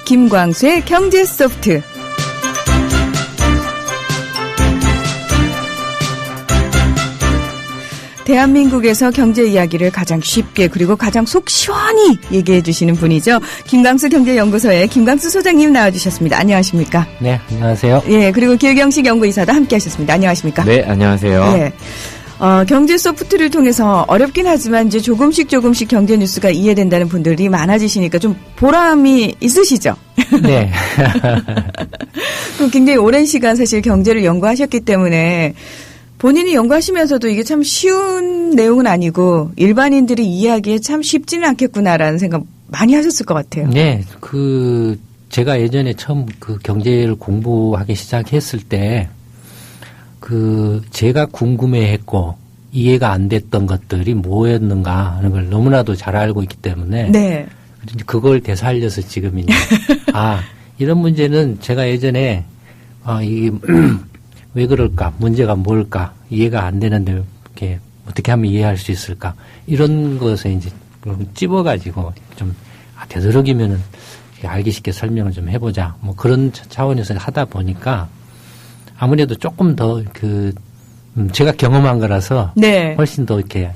김광수의 경제소프트. 대한민국에서 경제 이야기를 가장 쉽게 그리고 가장 속 시원히 얘기해 주시는 분이죠. 김광수 경제연구소의 김광수 소장님 나와주셨습니다. 안녕하십니까? 네, 안녕하세요. 예, 그리고 길경식 연구이사도 함께 하셨습니다. 안녕하십니까? 네, 안녕하세요. 예. 경제 소프트를 통해서 어렵긴 하지만 이제 조금씩 경제 뉴스가 이해된다는 분들이 많아지시니까 좀 보람이 있으시죠? 네. 굉장히 오랜 시간 사실 경제를 연구하셨기 때문에 본인이 연구하시면서도 이게 참 쉬운 내용은 아니고 일반인들이 이해하기에 참 쉽지는 않겠구나라는 생각 많이 하셨을 것 같아요. 네. 제가 예전에 처음 경제를 공부하기 시작했을 때 제가 궁금해했고 이해가 안 됐던 것들이 뭐였는가 하는 걸 너무나도 잘 알고 있기 때문에 네. 그걸 되살려서 지금 이제 이런 문제는 제가 예전에 이게 왜 그럴까? 문제가 뭘까? 이해가 안 되는데 이렇게 어떻게 하면 이해할 수 있을까? 이런 것에 이제 찝어가지고 좀 되도록이면은 알기 쉽게 설명을 좀 해보자. 뭐 그런 차원에서 하다 보니까 아무래도 조금 더 제가 경험한 거라서 네. 훨씬 더 이렇게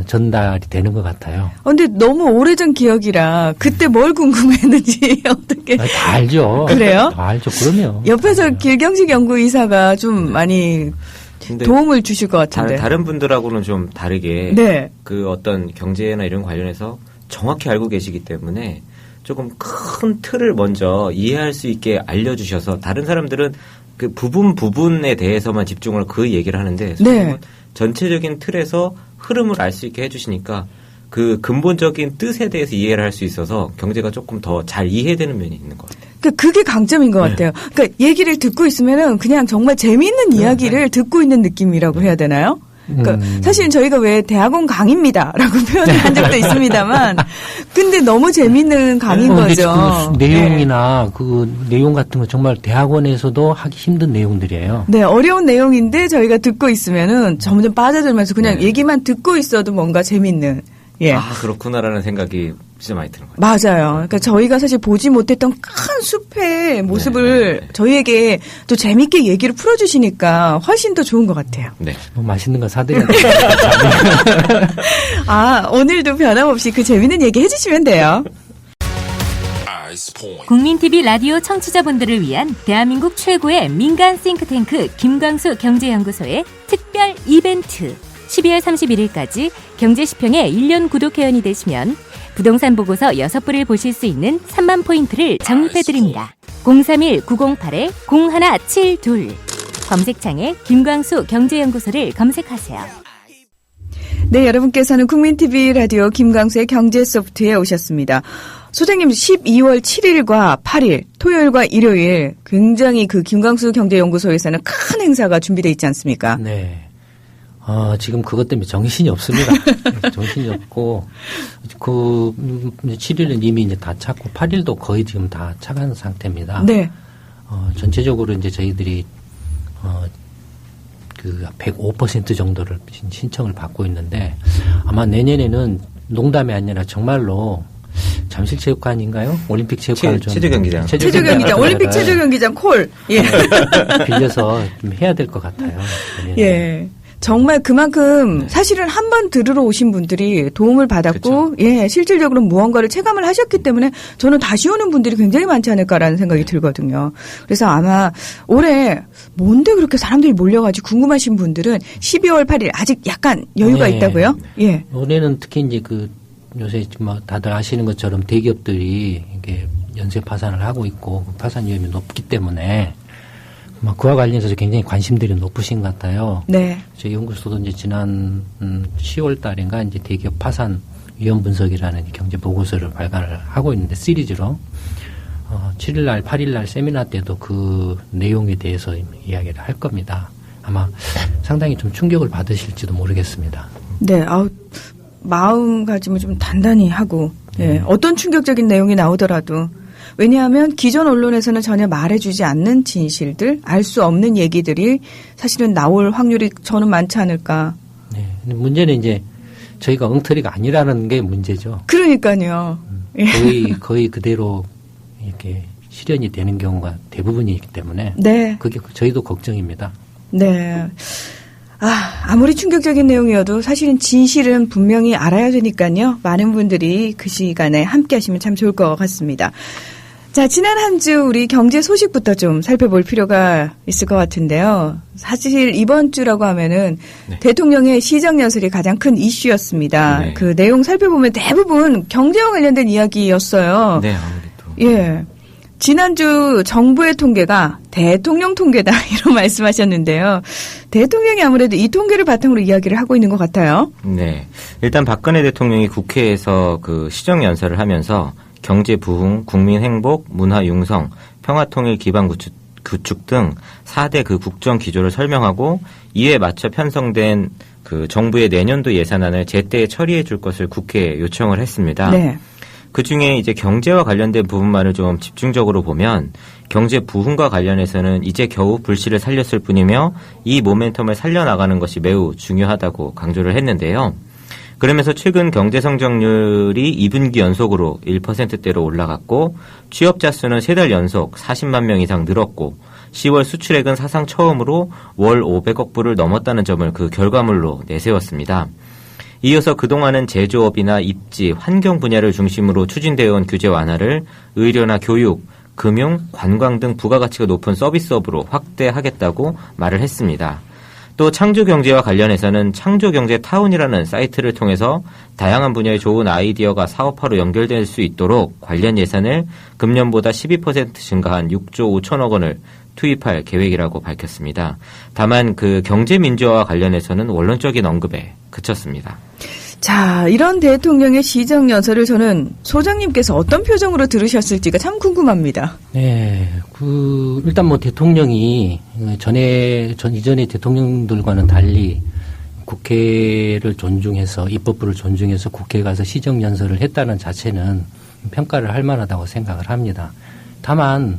전달이 되는 것 같아요. 근데 너무 오래전 기억이라 그때 뭘 궁금했는지 어떻게 다 알죠. 그래요? 다 알죠. 그럼요. 옆에서 길경식 연구이사가 좀 많이 도움을 주실 것 같은데. 다른 분들하고는 좀 다르게 네. 어떤 경제나 이런 관련해서 정확히 알고 계시기 때문에 조금 큰 틀을 먼저 이해할 수 있게 알려주셔서 다른 사람들은 그 부분에 대해서만 집중을 얘기를 하는데 네. 전체적인 틀에서 흐름을 알 수 있게 해주시니까 그 근본적인 뜻에 대해서 이해를 할 수 있어서 경제가 조금 더 잘 이해되는 면이 있는 것 같아요. 그게 강점인 것 같아요. 그러니까 얘기를 듣고 있으면은 그냥 정말 재미있는 이야기를 듣고 있는 느낌이라고 해야 되나요? 그러니까 사실은 저희가 왜 대학원 강의입니다라고 표현을 한 적도 있습니다만, 근데 너무 재미있는 강의인 거죠. 내용이나 내용 같은 거 정말 대학원에서도 하기 힘든 내용들이에요. 네, 어려운 내용인데 저희가 듣고 있으면은 점점 빠져들면서 그냥 얘기만 듣고 있어도 뭔가 재미있는. 예. 그렇구나라는 생각이 진짜 많이 드는 거예요. 맞아요. 그러니까 저희가 사실 보지 못했던 큰 숲의 모습을 저희에게 또 재밌게 얘기를 풀어주시니까 훨씬 더 좋은 것 같아요. 네. 맛있는 거 사드려야 돼요. 오늘도 변함없이 그 재밌는 얘기 해주시면 돼요. 국민TV 라디오 청취자분들을 위한 대한민국 최고의 민간 싱크탱크 김광수 경제연구소의 특별 이벤트. 12월 31일까지 경제시평의 1년 구독 회원이 되시면 부동산 보고서 6부를 보실 수 있는 3만 포인트를 적립해드립니다. 031-908-0172 검색창에 김광수 경제연구소를 검색하세요. 네, 여러분께서는 국민TV 라디오 김광수의 경제소프트에 오셨습니다. 소장님 12월 7일과 8일 토요일과 일요일 굉장히 김광수 경제연구소에서는 큰 행사가 준비되어 있지 않습니까? 네. 지금 그것 때문에 정신이 없습니다. 정신이 없고, 7일은 이미 이제 다 찼고, 8일도 거의 지금 다 차간 상태입니다. 네. 전체적으로 이제 저희들이, 105% 정도를 신청을 받고 있는데, 아마 내년에는 농담이 아니라 정말로 잠실체육관인가요? 올림픽 체육관을 좀. 체조경기장. 체조경기장. 올림픽 체조경기장 콜. 예. 빌려서 좀 해야 될 것 같아요. 내년에. 예. 정말 그만큼 사실은 한 번 들으러 오신 분들이 도움을 받았고, 그쵸. 예, 실질적으로 무언가를 체감을 하셨기 때문에 저는 다시 오는 분들이 굉장히 많지 않을까라는 생각이 들거든요. 그래서 아마 올해 뭔데 그렇게 사람들이 몰려가지고 궁금하신 분들은 12월 8일 아직 약간 여유가 있다고요? 예. 올해는 특히 이제 요새 다들 아시는 것처럼 대기업들이 이게 연쇄 파산을 하고 있고 파산 위험이 높기 때문에 그와 관련해서 굉장히 관심들이 높으신 것 같아요. 네. 저희 연구소도 이제 지난 10월 달인가 이제 대기업 파산 위험 분석이라는 경제 보고서를 발간을 하고 있는데 시리즈로 7일 날, 8일 날 세미나 때도 그 내용에 대해서 이야기를 할 겁니다. 아마 상당히 좀 충격을 받으실지도 모르겠습니다. 네. 마음가짐을 좀 단단히 하고 예, 어떤 충격적인 내용이 나오더라도 왜냐하면 기존 언론에서는 전혀 말해주지 않는 진실들, 알 수 없는 얘기들이 사실은 나올 확률이 저는 많지 않을까. 네. 근데 문제는 이제 저희가 엉터리가 아니라는 게 문제죠. 그러니까요. 거의 그대로 이렇게 실현이 되는 경우가 대부분이기 때문에 네. 그게 저희도 걱정입니다. 네. 아무리 충격적인 내용이어도 사실은 진실은 분명히 알아야 되니까요. 많은 분들이 그 시간에 함께 하시면 참 좋을 것 같습니다. 자, 지난 한 주 우리 경제 소식부터 좀 살펴볼 필요가 있을 것 같은데요. 사실 이번 주라고 하면은 네. 대통령의 시정연설이 가장 큰 이슈였습니다. 네. 그 내용 살펴보면 대부분 경제와 관련된 이야기였어요. 네, 아무래도. 예. 지난주 정부의 통계가 대통령 통계다 이런 말씀하셨는데요. 대통령이 아무래도 이 통계를 바탕으로 이야기를 하고 있는 것 같아요. 네. 일단 박근혜 대통령이 국회에서 그 시정연설을 하면서 경제 부흥, 국민 행복, 문화 융성, 평화통일 기반 구축 등 4대 그 국정 기조를 설명하고 이에 맞춰 편성된 그 정부의 내년도 예산안을 제때 처리해 줄 것을 국회에 요청을 했습니다. 네. 그중에 이제 경제와 관련된 부분만을 좀 집중적으로 보면 경제 부흥과 관련해서는 이제 겨우 불씨를 살렸을 뿐이며 이 모멘텀을 살려나가는 것이 매우 중요하다고 강조를 했는데요. 그러면서 최근 경제 성장률이 2분기 연속으로 1%대로 올라갔고 취업자 수는 3달 연속 40만 명 이상 늘었고 10월 수출액은 사상 처음으로 월 500억 불을 넘었다는 점을 그 결과물로 내세웠습니다. 이어서 그동안은 제조업이나 입지, 환경 분야를 중심으로 추진되어 온 규제 완화를 의료나 교육, 금융, 관광 등 부가가치가 높은 서비스업으로 확대하겠다고 말을 했습니다. 또 창조경제와 관련해서는 창조경제타운이라는 사이트를 통해서 다양한 분야의 좋은 아이디어가 사업화로 연결될 수 있도록 관련 예산을 금년보다 12% 증가한 6조 5천억 원을 투입할 계획이라고 밝혔습니다. 다만 그 경제 민주화와 관련해서는 원론적인 언급에 그쳤습니다. 자, 이런 대통령의 시정연설을 저는 소장님께서 어떤 표정으로 들으셨을지가 참 궁금합니다. 네, 일단 뭐 대통령이 이전의 대통령들과는 달리 국회를 존중해서 입법부를 존중해서 국회에 가서 시정연설을 했다는 자체는 평가를 할 만하다고 생각을 합니다. 다만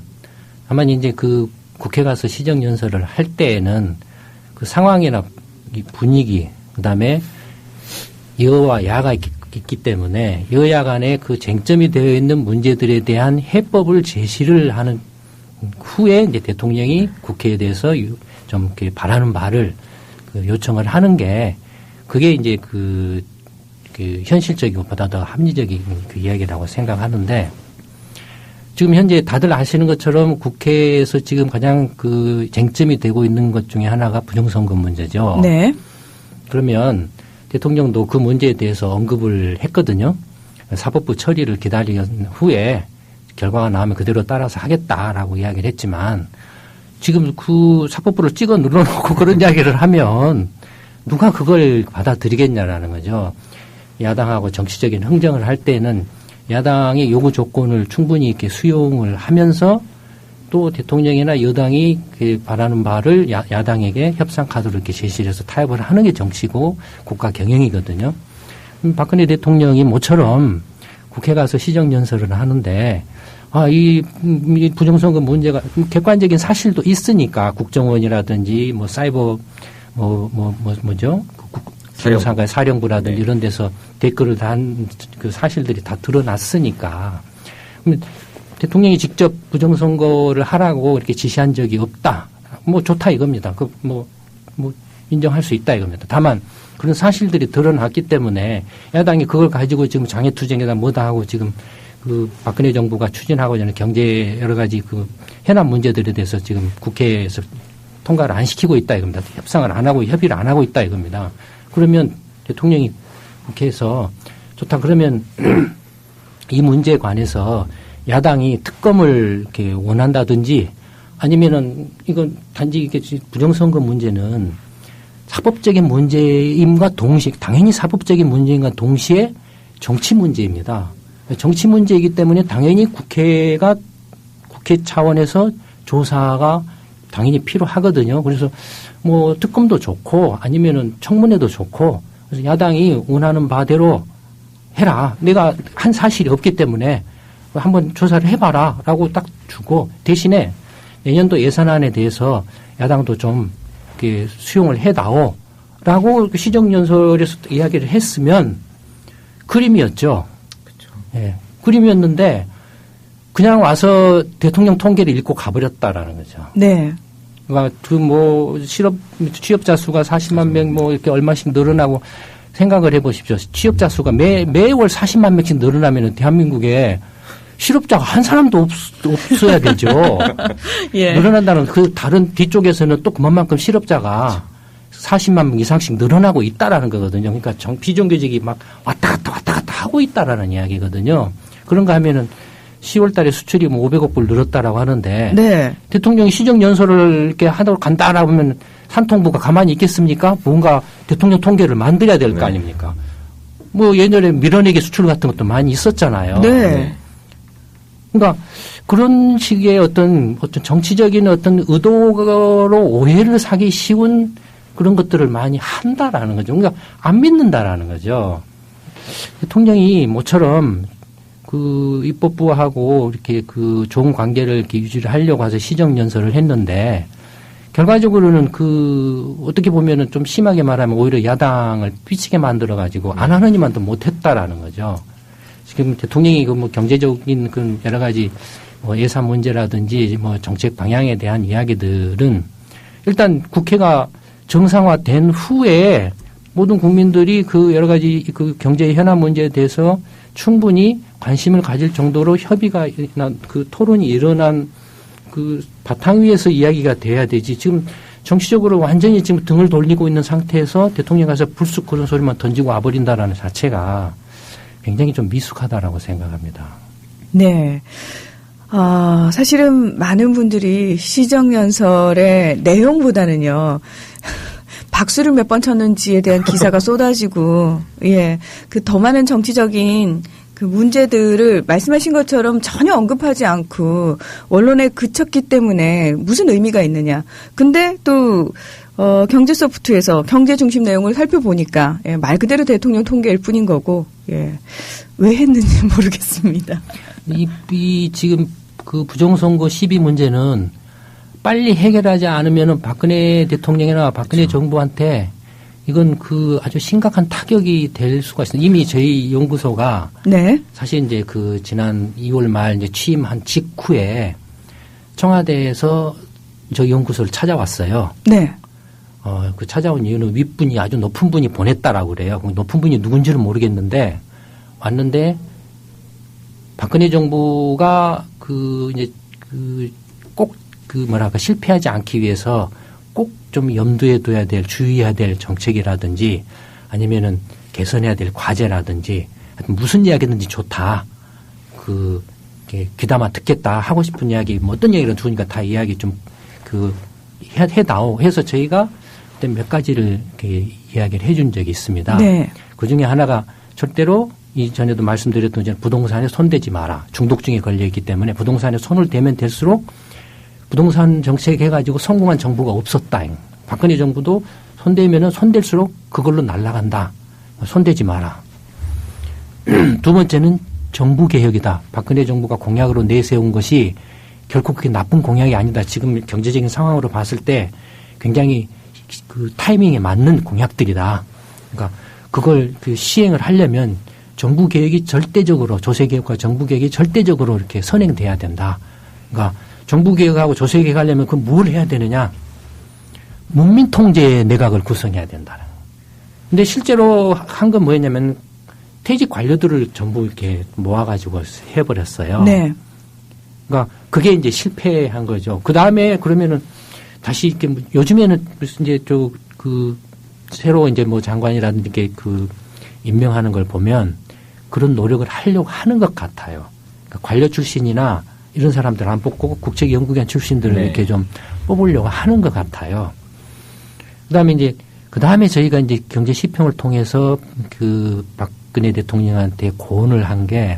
이제 그 국회 가서 시정연설을 할 때에는 그 상황이나 분위기, 그 다음에 여와 야가 있기 때문에 여야 간에 그 쟁점이 되어 있는 문제들에 대한 해법을 제시를 하는 후에 이제 대통령이 국회에 대해서 좀 이렇게 바라는 바를 그 요청을 하는 게 그게 이제 그 현실적이고 보다 더 합리적인 그 이야기라고 생각하는데 지금 현재 다들 아시는 것처럼 국회에서 지금 가장 그 쟁점이 되고 있는 것 중에 하나가 부정선거 문제죠. 네. 그러면 대통령도 그 문제에 대해서 언급을 했거든요. 사법부 처리를 기다린 후에 결과가 나오면 그대로 따라서 하겠다라고 이야기를 했지만 지금 그 사법부를 찍어 눌러놓고 그런 이야기를 하면 누가 그걸 받아들이겠냐라는 거죠. 야당하고 정치적인 흥정을 할 때는 야당의 요구 조건을 충분히 이렇게 수용을 하면서 또 대통령이나 여당이 그 바라는 바를 야당에게 협상 카드로 이렇게 제시를 해서 타협을 하는 게 정치고 국가 경영이거든요. 박근혜 대통령이 모처럼 국회 가서 시정연설을 하는데 이 부정선거 문제가 객관적인 사실도 있으니까 국정원이라든지 뭐 사이버 뭐죠? 사령부라든지 네. 이런 데서 댓글을 단 그 사실들이 다 드러났으니까. 대통령이 직접 부정선거를 하라고 이렇게 지시한 적이 없다. 뭐 좋다 이겁니다. 뭐 인정할 수 있다 이겁니다. 다만 그런 사실들이 드러났기 때문에 야당이 그걸 가지고 지금 장애투쟁에다 뭐다 하고 지금 그 박근혜 정부가 추진하고자 하는 경제 여러 가지 그 현안 문제들에 대해서 지금 국회에서 통과를 안 시키고 있다 이겁니다. 협상을 안 하고 협의를 안 하고 있다 이겁니다. 그러면 대통령이 국회에서 좋다 그러면 이 문제에 관해서 야당이 특검을 이렇게 원한다든지 아니면은 이건 단지 이게 부정선거 문제는 사법적인 문제임과 동시에 당연히 사법적인 문제임과 동시에 정치 문제입니다. 정치 문제이기 때문에 당연히 국회 차원에서 조사가 당연히 필요하거든요. 그래서 뭐 특검도 좋고 아니면은 청문회도 좋고 그래서 야당이 원하는 바대로 해라. 내가 한 사실이 없기 때문에 한번 조사를 해봐라 라고 딱 주고 대신에 내년도 예산안에 대해서 야당도 좀 이렇게 수용을 해다오 라고 시정연설에서 이야기를 했으면 그림이었죠. 그렇죠. 예, 그림이었는데 그냥 와서 대통령 통계를 읽고 가버렸다라는 거죠. 네. 그러니까 취업자 수가 40만 명 뭐 이렇게 얼마씩 늘어나고 생각을 해보십시오. 취업자 수가 매월 40만 명씩 늘어나면은 대한민국에 실업자가 한 사람도 없어야 되죠. 예. 늘어난다는 그 다른 뒤쪽에서는 또 그만큼 실업자가 40만 명 이상씩 늘어나고 있다라는 거거든요. 그러니까 비정규직이 막 왔다 갔다 하고 있다라는 이야기거든요. 그런가 하면은 10월 달에 수출이 뭐 500억 불 늘었다라고 하는데 네. 대통령이 시정연설을 이렇게 하도록 간다라고 하면 산통부가 가만히 있겠습니까? 뭔가 대통령 통계를 만들어야 될 거 아닙니까? 뭐 예전에 밀어내기 수출 같은 것도 많이 있었잖아요. 네. 그러니까 그런 식의 어떤 정치적인 어떤 의도로 오해를 사기 쉬운 그런 것들을 많이 한다라는 거죠. 그러니까 안 믿는다라는 거죠. 대통령이 모처럼 그 입법부하고 이렇게 그 좋은 관계를 이렇게 유지를 하려고 해서 시정연설을 했는데 결과적으로는 그 어떻게 보면은 좀 심하게 말하면 오히려 야당을 삐치게 만들어 가지고 안 하느니만도 못했다라는 거죠. 지금 대통령이 그 뭐 경제적인 그 여러 가지 뭐 예산 문제라든지 뭐 정책 방향에 대한 이야기들은 일단 국회가 정상화된 후에 모든 국민들이 그 여러 가지 그 경제 현안 문제에 대해서 충분히 관심을 가질 정도로 협의가 그 토론이 일어난 그 바탕 위에서 이야기가 돼야 되지. 지금 정치적으로 완전히 지금 등을 돌리고 있는 상태에서 대통령 가서 불쑥 그런 소리만 던지고 와버린다라는 자체가 굉장히 좀 미숙하다라고 생각합니다. 네. 사실은 많은 분들이 시정연설의 내용보다는요, 박수를 몇 번 쳤는지에 대한 기사가 쏟아지고, 예, 그 더 많은 정치적인 그 문제들을 말씀하신 것처럼 전혀 언급하지 않고 언론에 그쳤기 때문에 무슨 의미가 있느냐. 근데 또 경제소프트에서 경제 중심 내용을 살펴보니까 예, 말 그대로 대통령 통계일 뿐인 거고 예, 왜 했는지 모르겠습니다. 이 지금 그 부정선거 시비 문제는 빨리 해결하지 않으면은 박근혜 대통령이나 박근혜 그렇죠. 정부한테 이건 그 아주 심각한 타격이 될 수가 있습니다. 이미 저희 연구소가 네. 사실 이제 그 지난 2월 말 이제 취임한 직후에 청와대에서 저희 연구소를 찾아왔어요. 네. 그 찾아온 이유는 윗분이 아주 높은 분이 보냈다라고 그래요. 높은 분이 누군지는 모르겠는데 왔는데 박근혜 정부가 그 이제 꼭 그 뭐랄까 실패하지 않기 위해서 꼭 좀 염두에 둬야 될, 주의해야 될 정책이라든지 아니면은 개선해야 될 과제라든지 무슨 이야기든지 좋다. 귀담아 듣겠다. 하고 싶은 이야기, 뭐 어떤 이야기를 두니까 다 이야기 좀 해다오 해서 저희가 그때 몇 가지를 이렇게 이야기를 해준 적이 있습니다. 네. 그 중에 하나가 절대로 이전에도 말씀드렸던 것처럼 부동산에 손대지 마라. 중독증에 걸려있기 때문에 부동산에 손을 대면 될수록 부동산 정책 해가지고 성공한 정부가 없었다. 박근혜 정부도 손대면은 손댈수록 그걸로 날아간다. 손대지 마라. 두 번째는 정부 개혁이다. 박근혜 정부가 공약으로 내세운 것이 결코 그게 나쁜 공약이 아니다. 지금 경제적인 상황으로 봤을 때 굉장히 그 타이밍에 맞는 공약들이다. 그러니까 그걸 그 시행을 하려면 정부 개혁이 절대적으로 조세 개혁과 정부 개혁이 절대적으로 이렇게 선행돼야 된다. 그러니까 정부 개혁하고 조세 개혁하려면 그 뭘 해야 되느냐? 문민 통제 내각을 구성해야 된다. 근데 실제로 한 건 뭐였냐면 퇴직 관료들을 전부 이렇게 모아가지고 해버렸어요. 네. 그러니까 그게 이제 실패한 거죠. 그 다음에 그러면은 다시 이렇게 요즘에는 이제 새로 이제 뭐 장관이라든지 이렇게 임명하는 걸 보면 그런 노력을 하려고 하는 것 같아요. 그러니까 관료 출신이나 이런 사람들 안 뽑고 국책연구기관 출신들을 네. 이렇게 좀 뽑으려고 하는 것 같아요. 그 다음에 저희가 이제 경제 시평을 통해서 그 박근혜 대통령한테 고언을 한 게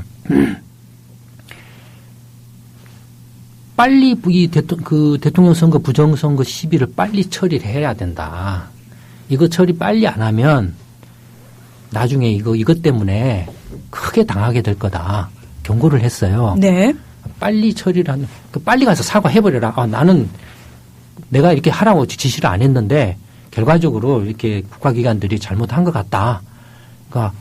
빨리 대통령 선거 부정선거 시비를 빨리 처리를 해야 된다. 이거 처리 빨리 안 하면 나중에 이것 때문에 크게 당하게 될 거다. 경고를 했어요. 네. 빨리 처리를 하는, 빨리 가서 사과해버려라. 나는 내가 이렇게 하라고 지시를 안 했는데 결과적으로 이렇게 국가기관들이 잘못한 것 같다. 그러니까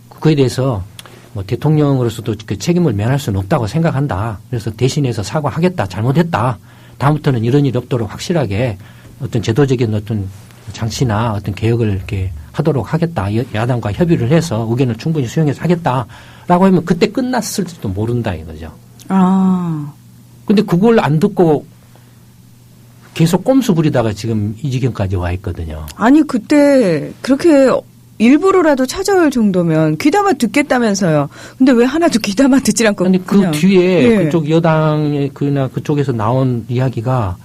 그거에 대해서 뭐 대통령으로서도 그 책임을 면할 수는 없다고 생각한다. 그래서 대신해서 사과하겠다. 잘못했다. 다음부터는 이런 일이 없도록 확실하게 어떤 제도적인 어떤 장치나 어떤 개혁을 이렇게 하도록 하겠다. 야당과 협의를 해서 의견을 충분히 수용해서 하겠다라고 하면 그때 끝났을지도 모른다 이거죠. 아. 근데 그걸 안 듣고 계속 꼼수 부리다가 지금 이 지경까지 와 있거든요. 아니 그때 그렇게 일부러라도 찾아올 정도면 귀담아 듣겠다면서요. 근데 왜 하나도 귀담아 듣질 않고 아니 그 그냥. 뒤에 예. 그쪽 여당의 그나 그쪽에서 나온 이야기가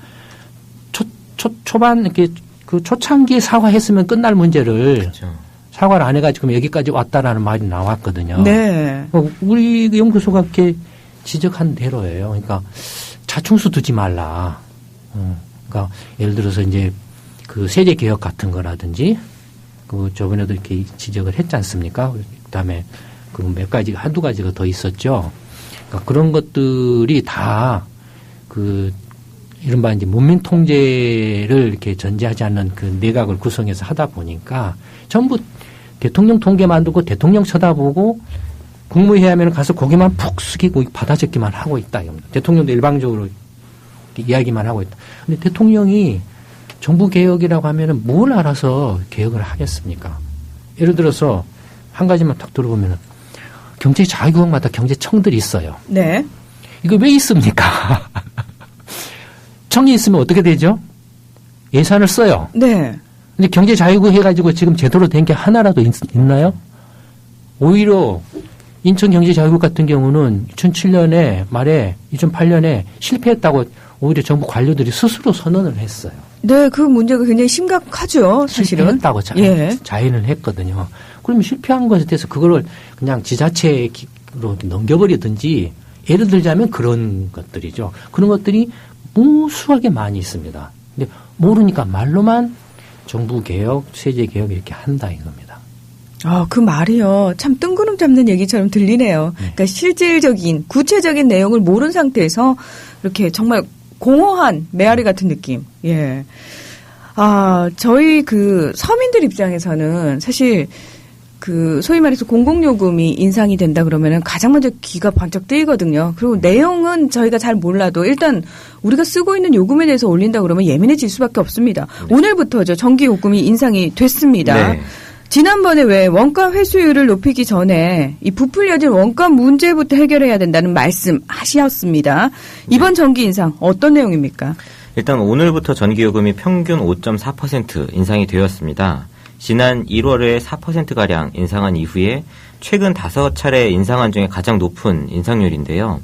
초반 이렇게 그 초창기에 사과했으면 끝날 문제를 그렇죠. 사과를 안 해가지고 여기까지 왔다라는 말이 나왔거든요. 네. 우리 연구소가 이렇게 지적한 대로예요. 그러니까 자충수 두지 말라. 그러니까 예를 들어서 이제 그 세제 개혁 같은 거라든지 그 저번에도 이렇게 지적을 했지 않습니까? 그다음에 그 몇 가지 한두 가지가 더 있었죠. 그러니까 그런 것들이 다 그 이른바 이제 문민 통제를 이렇게 전제하지 않는 그 내각을 구성해서 하다 보니까 전부 대통령 통계 만들고 대통령 쳐다보고 국무회의하면 가서 고개만 푹 숙이고 받아 적기만 하고 있다. 대통령도 일방적으로 이야기만 하고 있다. 근데 대통령이 정부 개혁이라고 하면은 뭘 알아서 개혁을 하겠습니까? 예를 들어서 한 가지만 딱 들어보면은 경제 자유구역마다 경제청들이 있어요. 네. 이거 왜 있습니까? 청이 있으면 어떻게 되죠? 예산을 써요. 네. 근데 경제 자유구역 해가지고 지금 제대로 된 게 하나라도 있나요? 오히려 인천경제자유구역 같은 경우는 2007년에 말에 2008년에 실패했다고 오히려 정부 관료들이 스스로 선언을 했어요. 네, 그 문제가 굉장히 심각하죠, 사실은. 실패했다고 예. 자인을 했거든요. 그러면 실패한 것에 대해서 그거를 그냥 지자체로 넘겨버리든지 예를 들자면 그런 것들이죠. 그런 것들이 무수하게 많이 있습니다. 근데 모르니까 말로만 정부 개혁, 세제 개혁 이렇게 한다 이겁니다. 아, 그 말이요. 참 뜬구름 잡는 얘기처럼 들리네요. 그러니까 실질적인, 구체적인 내용을 모른 상태에서 이렇게 정말 공허한 메아리 같은 느낌. 예. 아, 저희 그 서민들 입장에서는 사실 그 소위 말해서 공공요금이 인상이 된다 그러면은 가장 먼저 귀가 번쩍 뜨이거든요. 그리고 내용은 저희가 잘 몰라도 일단 우리가 쓰고 있는 요금에 대해서 올린다 그러면 예민해질 수밖에 없습니다. 네. 오늘부터죠. 전기요금이 인상이 됐습니다. 네. 지난번에 왜 원가 회수율을 높이기 전에 이 부풀려진 원가 문제부터 해결해야 된다는 말씀 하셨습니다. 이번 전기 인상 어떤 내용입니까? 일단 오늘부터 전기요금이 평균 5.4% 인상이 되었습니다. 지난 1월에 4%가량 인상한 이후에 최근 5차례 인상한 중에 가장 높은 인상률인데요.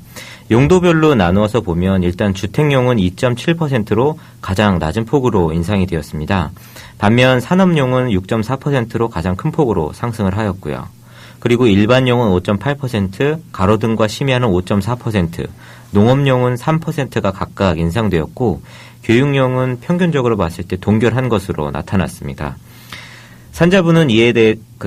용도별로 나누어서 보면 일단 주택용은 2.7%로 가장 낮은 폭으로 인상이 되었습니다. 반면 산업용은 6.4%로 가장 큰 폭으로 상승을 하였고요. 그리고 일반용은 5.8%, 가로등과 심야는 5.4%, 농업용은 3%가 각각 인상되었고 교육용은 평균적으로 봤을 때 동결한 것으로 나타났습니다. 산자부는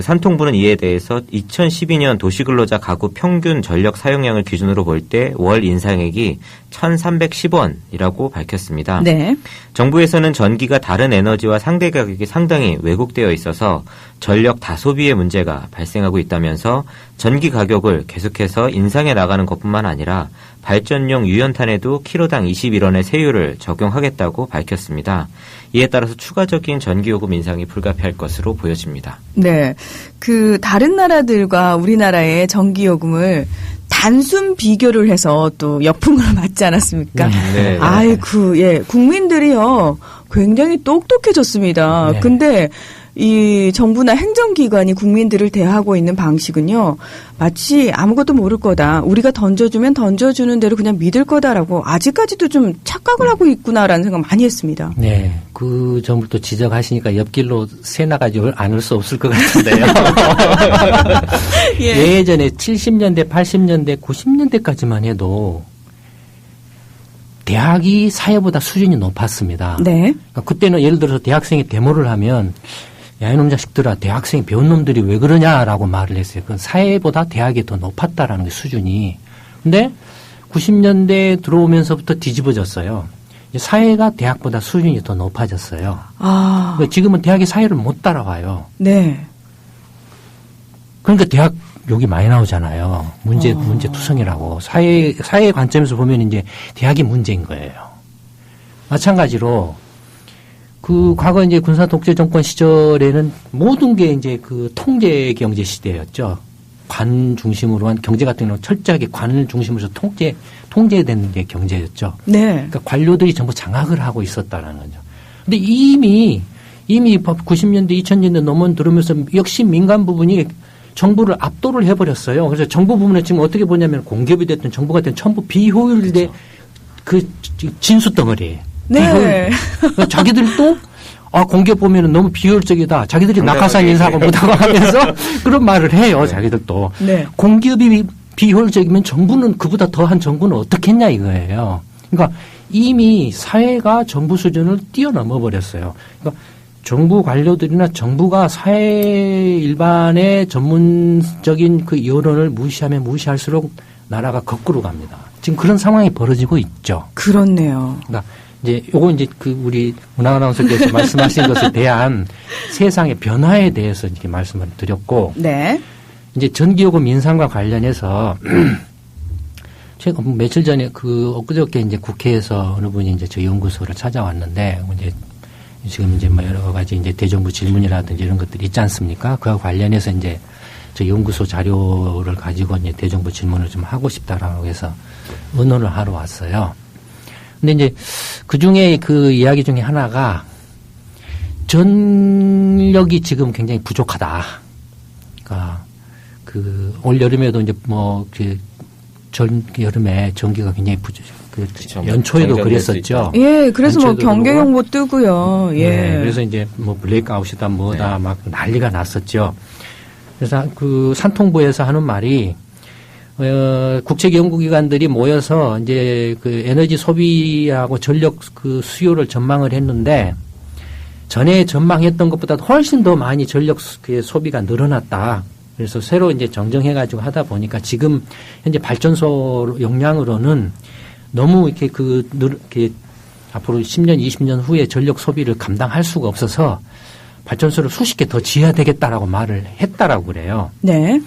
산통부는 이에 대해서 2012년 도시근로자 가구 평균 전력 사용량을 기준으로 볼 때 월 인상액이 1,310원이라고 밝혔습니다. 네. 정부에서는 전기가 다른 에너지와 상대 가격이 상당히 왜곡되어 있어서 전력 다소비의 문제가 발생하고 있다면서 전기 가격을 계속해서 인상해 나가는 것뿐만 아니라 발전용 유연탄에도 키로당 21원의 세율을 적용하겠다고 밝혔습니다. 이에 따라서 추가적인 전기요금 인상이 불가피할 것으로 보여집니다. 네. 그 다른 나라들과 우리나라의 전기요금을 단순 비교를 해서 또 역풍을 맞지 않았습니까? 네. 아이고, 예. 국민들이요. 굉장히 똑똑해졌습니다. 네. 근데 이 정부나 행정기관이 국민들을 대하고 있는 방식은요. 마치 아무것도 모를 거다. 우리가 던져주면 던져주는 대로 그냥 믿을 거다라고 아직까지도 좀 착각을 하고 있구나라는 생각 많이 했습니다. 네. 그 점을 또 지적하시니까 옆길로 새 나가지 않을 수 없을 것 같은데요. 예. 예전에 70년대, 80년대, 90년대까지만 해도 대학이 사회보다 수준이 높았습니다. 네. 그러니까 그때는 예를 들어서 대학생이 데모를 하면 야, 이놈 자식들아, 대학생이 배운 놈들이 왜 그러냐라고 말을 했어요. 그건 사회보다 대학이 더 높았다라는 게 수준이. 근데 90년대 들어오면서부터 뒤집어졌어요. 사회가 대학보다 수준이 더 높아졌어요. 아. 그러니까 지금은 대학이 사회를 못 따라와요. 네. 그러니까 대학 욕이 많이 나오잖아요. 문제투성이라고. 사회 관점에서 보면 이제 대학이 문제인 거예요. 마찬가지로 그 과거 이제 군사 독재 정권 시절에는 모든 게 이제 그 통제 경제 시대였죠. 관 중심으로 한 경제 같은 경우는 철저하게 관을 중심으로 통제되는 게 경제였죠. 네. 그러니까 관료들이 전부 장악을 하고 있었다라는 거죠. 근데 이미 90년대, 2000년대 넘은 들으면서 역시 민간 부분이 정부를 압도를 해버렸어요. 그래서 정부 부분은 지금 어떻게 보냐면 공기업이 됐든 정부가 됐든 전부 비효율대 그 진수덩어리예요. 네. 자기들도 공기업 보면은 너무 비효율적이다. 자기들이 낙하산 인사하고 못하고 하면서 그런 말을 해요. 자기들도. 네. 공기업이 비효율적이면 정부는 그보다 더한 정부는 어떻겠냐 이거예요. 그러니까 이미 사회가 정부 수준을 뛰어넘어 버렸어요. 그러니까 정부 관료들이나 정부가 사회 일반의 전문적인 그 여론을 무시하면 무시할수록 나라가 거꾸로 갑니다. 지금 그런 상황이 벌어지고 있죠. 그렇네요. 그러니까 이제 요거 이제 그 우리 문화 아나운서께서 말씀하신 것에 대한 세상의 변화에 대해서 이렇게 말씀을 드렸고, 네. 이제 전기요금 인상과 관련해서 제가 며칠 전에 엊그저께 이제 국회에서 어느 분이 이제 저희 연구소를 찾아왔는데 이제 지금 이제 뭐 여러 가지 이제 대정부 질문이라든지 이런 것들이 있지 않습니까? 그와 관련해서 이제 저희 연구소 자료를 가지고 이제 대정부 질문을 좀 하고 싶다라고 해서 의논을 하러 왔어요. 근데 이제 그 중에 그 이야기 중에 하나가 전력이 지금 굉장히 부족하다. 그러니까 올 여름에도 이제 여름에 전기가 굉장히 그렇죠. 연초에도 그랬었죠. 예, 그래서 뭐 경계경보 뜨고요. 예. 네, 그래서 이제 뭐 블랙아웃이다 뭐다 막 난리가 났었죠. 그래서 그 산통부에서 하는 말이 국책연구기관들이 모여서 이제 그 에너지 소비하고 전력 그 수요를 전망을 했는데 전에 전망했던 것보다 훨씬 더 많이 전력 소비가 늘어났다. 그래서 새로 이제 정정해가지고 하다 보니까 지금 현재 발전소 용량으로는 너무 이렇게 이렇게 앞으로 10년, 20년 후에 전력 소비를 감당할 수가 없어서 발전소를 수십 개 더 지어야 되겠다라고 말을 했다라고 그래요. 네.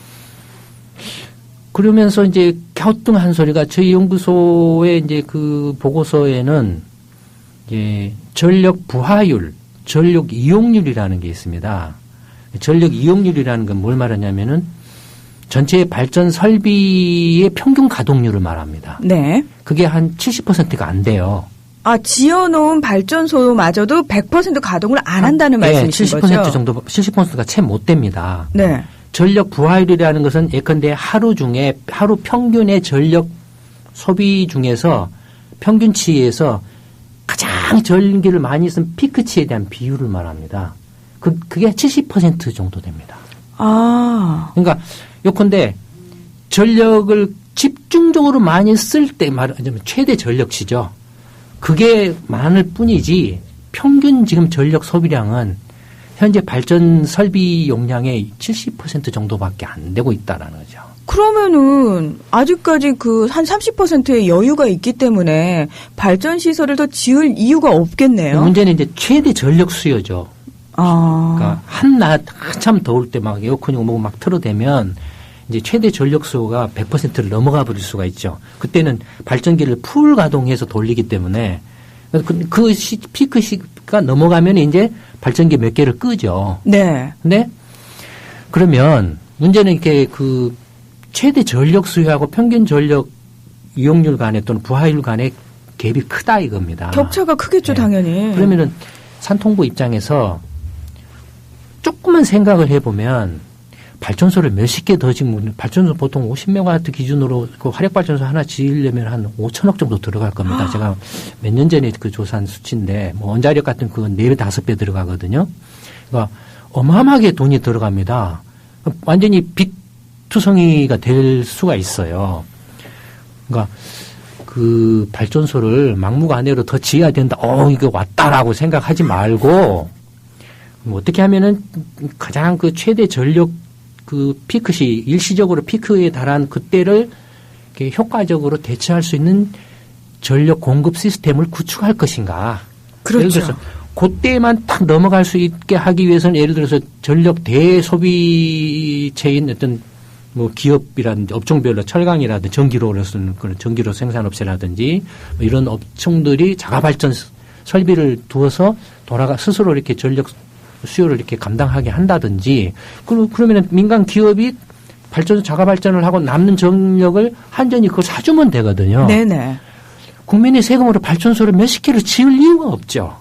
그러면서 이제 갸우뚱한 소리가 저희 연구소의 이제 그 보고서에는 이제 전력 부하율, 전력 이용률이라는 게 있습니다. 전력 이용률이라는 건 뭘 말하냐면은 전체 발전 설비의 평균 가동률을 말합니다. 네. 그게 한 70%가 안 돼요. 지어놓은 발전소마저도 100% 가동을 안 한다는 말씀이신 거죠? 70% 정도, 70%가 채 못 됩니다. 네. 전력 부하율이라는 것은 예컨대 하루 평균의 전력 소비 중에서 평균치에서 가장 전기를 많이 쓴 피크치에 대한 비율을 말합니다. 그게 70% 정도 됩니다. 그러니까 요컨대 전력을 집중적으로 많이 쓸 때 말하자면 최대 전력치죠. 그게 많을 뿐이지 평균 지금 전력 소비량은 현재 발전 설비 용량의 70% 정도밖에 안 되고 있다라는 거죠. 그러면은 아직까지 한 30%의 여유가 있기 때문에 발전 시설을 더 지을 이유가 없겠네요. 문제는 이제 최대 전력 수요죠. 그러니까 한참 더울 때 막 에어컨이 오고 막 틀어대면 이제 최대 전력 수요가 100%를 넘어가 버릴 수가 있죠. 그때는 발전기를 풀 가동해서 돌리기 때문에 피크 시가 넘어가면 이제 발전기 몇 개를 끄죠. 네. 근데 그러면 문제는 이렇게 최대 전력 수요하고 평균 전력 이용률 간에 또는 부하율 간의 갭이 크다 이겁니다. 격차가 크겠죠, 네. 당연히. 그러면은 산통부 입장에서 조금만 생각을 해보면 발전소를 몇십 개 더 지금 발전소 보통 50메가와트 기준으로 그 화력발전소 하나 지으려면 한 5천억 정도 들어갈 겁니다. 제가 몇 년 전에 그 조사한 수치인데 뭐 원자력 같은 그건 4배, 5배 들어가거든요. 그러니까 어마어마하게 돈이 들어갑니다. 완전히 빚투성이가 될 수가 있어요. 그러니까 그 발전소를 막무가내로 더 지어야 된다. 이거 왔다라고 생각하지 말고 어떻게 하면은 가장 최대 전력 피크시 일시적으로 피크에 달한 그때를 이렇게 효과적으로 대처할 수 있는 전력 공급 시스템을 구축할 것인가. 그렇죠. 예를 들어서 그때만 딱 넘어갈 수 있게 하기 위해서는 예를 들어서 전력 대소비체인 어떤 뭐 기업이라든지 업종별로 철강이라든지 전기로를 쓰는 그런 전기로 생산업체라든지 뭐 이런 업종들이 자가발전 설비를 두어서 스스로 이렇게 전력 수요를 이렇게 감당하게 한다든지 그러면 민간 기업이 자가발전을 하고 남는 전력을 한전이 그걸 사주면 되거든요. 네네. 국민의 세금으로 발전소를 몇십 개를 지을 이유가 없죠.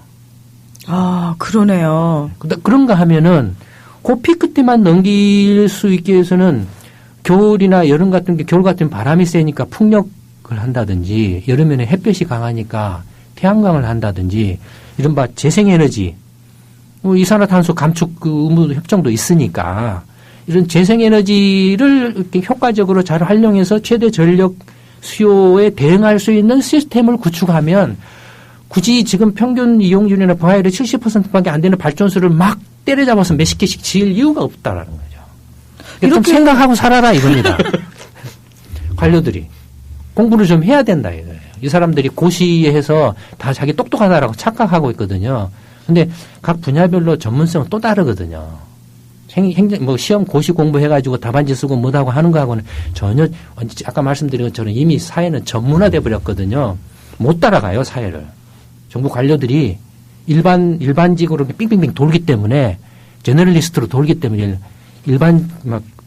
아, 그러네요. 그런가 하면은 그 피크 때만 넘길 수 있게 해서는 겨울이나 여름 같은 게 겨울 같은 바람이 세니까 풍력을 한다든지 여름에는 햇볕이 강하니까 태양광을 한다든지 이른바 재생에너지 이산화탄소 감축 의무 협정도 있으니까 이런 재생에너지를 이렇게 효과적으로 잘 활용해서 최대 전력 수요에 대응할 수 있는 시스템을 구축하면 굳이 지금 평균 이용률이나 부하율이 70%밖에 안 되는 발전소를 막 때려잡아서 몇십 개씩 지을 이유가 없다라는 거죠. 좀 생각하고 살아라 이겁니다. 관료들이 공부를 좀 해야 된다 이거예요. 이 사람들이 고시해서 다 자기 똑똑하다라고 착각하고 있거든요. 근데 각 분야별로 전문성은 또 다르거든요. 시험 고시 공부해가지고 답안지 쓰고 뭐하고 하는 거하고는 전혀 아까 말씀드린 것처럼 이미 사회는 전문화돼 버렸거든요. 못 따라가요 사회를. 정부 관료들이 일반직으로 빙빙빙 돌기 때문에 제너럴리스트로 돌기 때문에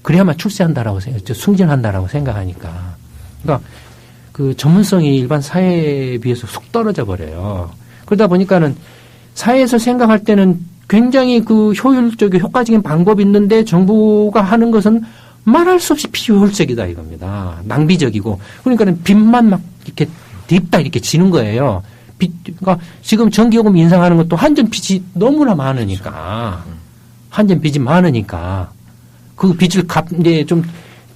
그래야만 출세한다라고 승진한다라고 생각하니까. 그러니까 그 전문성이 일반 사회에 비해서 쑥 떨어져 버려요. 그러다 보니까는 사회에서 생각할 때는 굉장히 그 효율적이고 효과적인 방법이 있는데 정부가 하는 것은 말할 수 없이 비효율적이다 이겁니다. 낭비적이고. 그러니까는 빚만 막 이렇게 딥다 이렇게 지는 거예요. 그러니까 지금 전기요금 인상하는 것도 한전 빚이 너무나 많으니까. 한전 빚이 많으니까. 그 빚을 이제 좀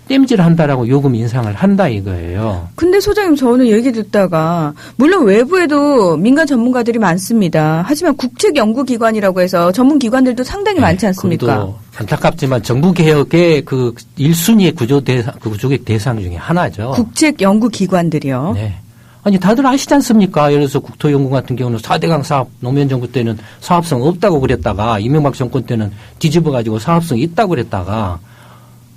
땜질 한다라고 요금 인상을 한다 이거예요. 근데 소장님 저는 얘기 듣다가 물론 외부에도 민간 전문가들이 많습니다. 하지만 국책연구기관이라고 해서 전문기관들도 상당히 많지 않습니까? 안타깝지만 정부개혁의 그 1순위의 구조개혁 대상 중에 하나죠. 국책연구기관들이요. 네. 아니 다들 아시지 않습니까? 예를 들어서 국토연구 같은 경우는 4대강 사업 노무현 정부 때는 사업성 없다고 그랬다가 이명박 정권 때는 뒤집어가지고 사업성 있다고 그랬다가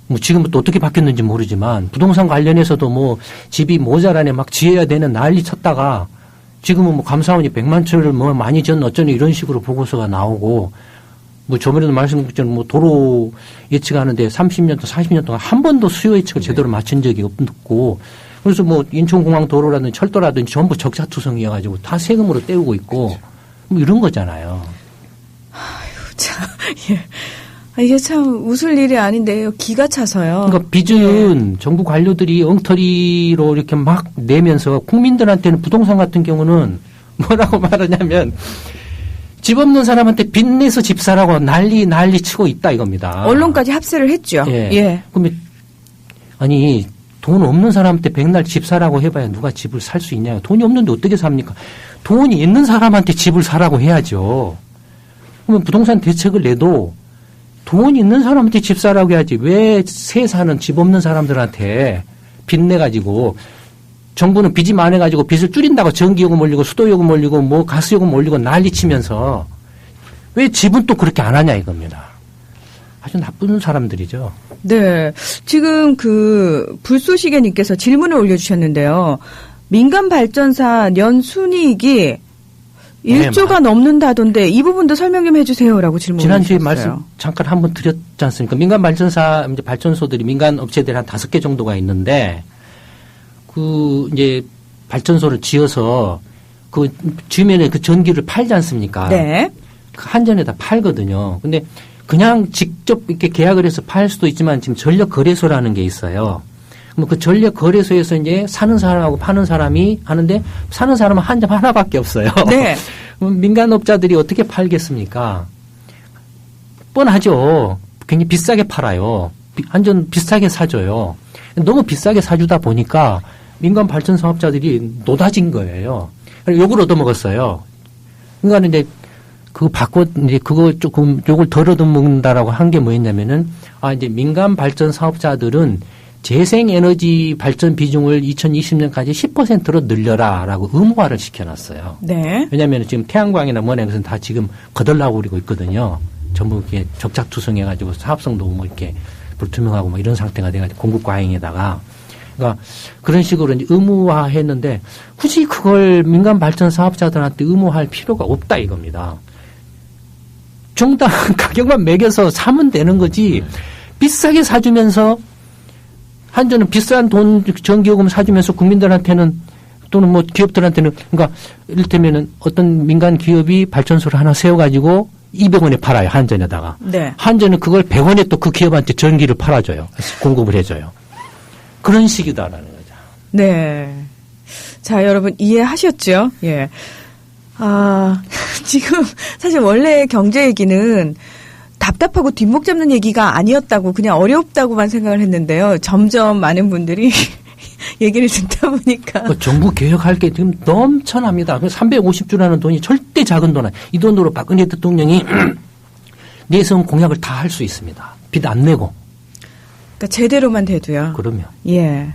뭐 지금부터 어떻게 바뀌었는지 모르지만 부동산 관련해서도 뭐 집이 모자라네 막 지어야 되는 난리 쳤다가 지금은 뭐 감사원이 100만 채를 뭐 많이 지었는 어쩌니 이런 식으로 보고서가 나오고 뭐 저번에도 말씀드린 것처럼 뭐 도로 예측하는데 30년, 40년 동안 한 번도 수요 예측을 제대로 맞춘 적이 없고 그래서 뭐 인천공항 도로라든지 철도라든지 전부 적자투성이어가지고 다 세금으로 때우고 있고 그렇죠. 뭐 이런 거잖아요. 아유, 참, 예. 이게 참 웃을 일이 아닌데요. 기가 차서요. 그러니까 빚은 정부 관료들이 엉터리로 이렇게 막 내면서 국민들한테는 부동산 같은 경우는 뭐라고 말하냐면 집 없는 사람한테 빚 내서 집 사라고 난리 치고 있다 이겁니다. 언론까지 합세를 했죠. 예. 예. 그러면 아니 돈 없는 사람한테 백날 집 사라고 해봐야 누가 집을 살 수 있냐고. 돈이 없는데 어떻게 삽니까? 돈이 있는 사람한테 집을 사라고 해야죠. 그러면 부동산 대책을 내도 돈 있는 사람한테 집 사라고 해야지. 왜 새 사는 집 없는 사람들한테 빚 내가지고 정부는 빚이 많아가지고 빚을 줄인다고 전기요금 올리고 수도요금 올리고 뭐 가스요금 올리고 난리 치면서 왜 집은 또 그렇게 안 하냐 이겁니다. 아주 나쁜 사람들이죠. 네. 지금 그 불쏘시개님께서 질문을 올려주셨는데요. 민간 발전사 년 순이익이 1조가 넘는다던데 이 부분도 설명 좀 해주세요라고 질문을 지난주에 주셨어요. 말씀 잠깐 한번 드렸지 않습니까? 민간 발전사 이제 발전소들이 민간 업체들이 한 5개 정도가 있는데 그 이제 발전소를 지어서 그 주변에 그 전기를 팔지 않습니까? 네. 그 한전에다 팔거든요. 근데 그냥 직접 이렇게 계약을 해서 팔 수도 있지만 지금 전력 거래소라는 게 있어요. 그럼 그 전력 거래소에서 이제 사는 사람하고 파는 사람이 하는데 사는 사람은 한전 하나밖에 없어요. 네. 그럼 민간업자들이 어떻게 팔겠습니까? 뻔하죠. 굉장히 비싸게 팔아요. 한전 비싸게 사줘요. 너무 비싸게 사주다 보니까 민간 발전 사업자들이 노다진 거예요. 욕을 얻어먹었어요. 그러니까 이제 이제 그거 조금 욕을 덜 얻어먹는다라고 한 게 뭐였냐면은 이제 민간 발전 사업자들은 재생에너지 발전 비중을 2020년까지 10%로 늘려라라고 의무화를 시켜놨어요. 네. 왜냐하면 지금 태양광이나 뭐나 것은 다 지금 거덜나고 그러고 있거든요. 전부 이렇게 적자투성해가지고 사업성도 뭐 이렇게 불투명하고 뭐 이런 상태가 돼가지고 공급 과잉에다가 그러니까 그런 식으로 이제 의무화했는데 굳이 그걸 민간 발전 사업자들한테 의무화할 필요가 없다 이겁니다. 정당한 가격만 매겨서 사면 되는 거지. 비싸게 사주면서 한전은 비싼 돈 전기요금 사주면서 국민들한테는 또는 뭐 기업들한테는 그러니까 이를테면은 어떤 민간 기업이 발전소를 하나 세워가지고 200원에 팔아요 한전에다가. 네. 한전은 그걸 100원에 또 그 기업한테 전기를 팔아줘요. 공급을 해줘요. 그런 식이다라는 거죠. 네. 자, 여러분 이해하셨죠? 예. 지금 사실 원래 경제 얘기는 답답하고 뒷목 잡는 얘기가 아니었다고 그냥 어렵다고만 생각을 했는데요. 점점 많은 분들이 얘기를 듣다 보니까. 정부 개혁할 게 지금 넘쳐납니다. 350조라는 돈이 절대 작은 돈 아니에요. 이 돈으로 박근혜 대통령이 내세운 공약을 다 할 수 있습니다. 빚 안 내고. 그러니까 제대로만 돼도요. 그러면. 예.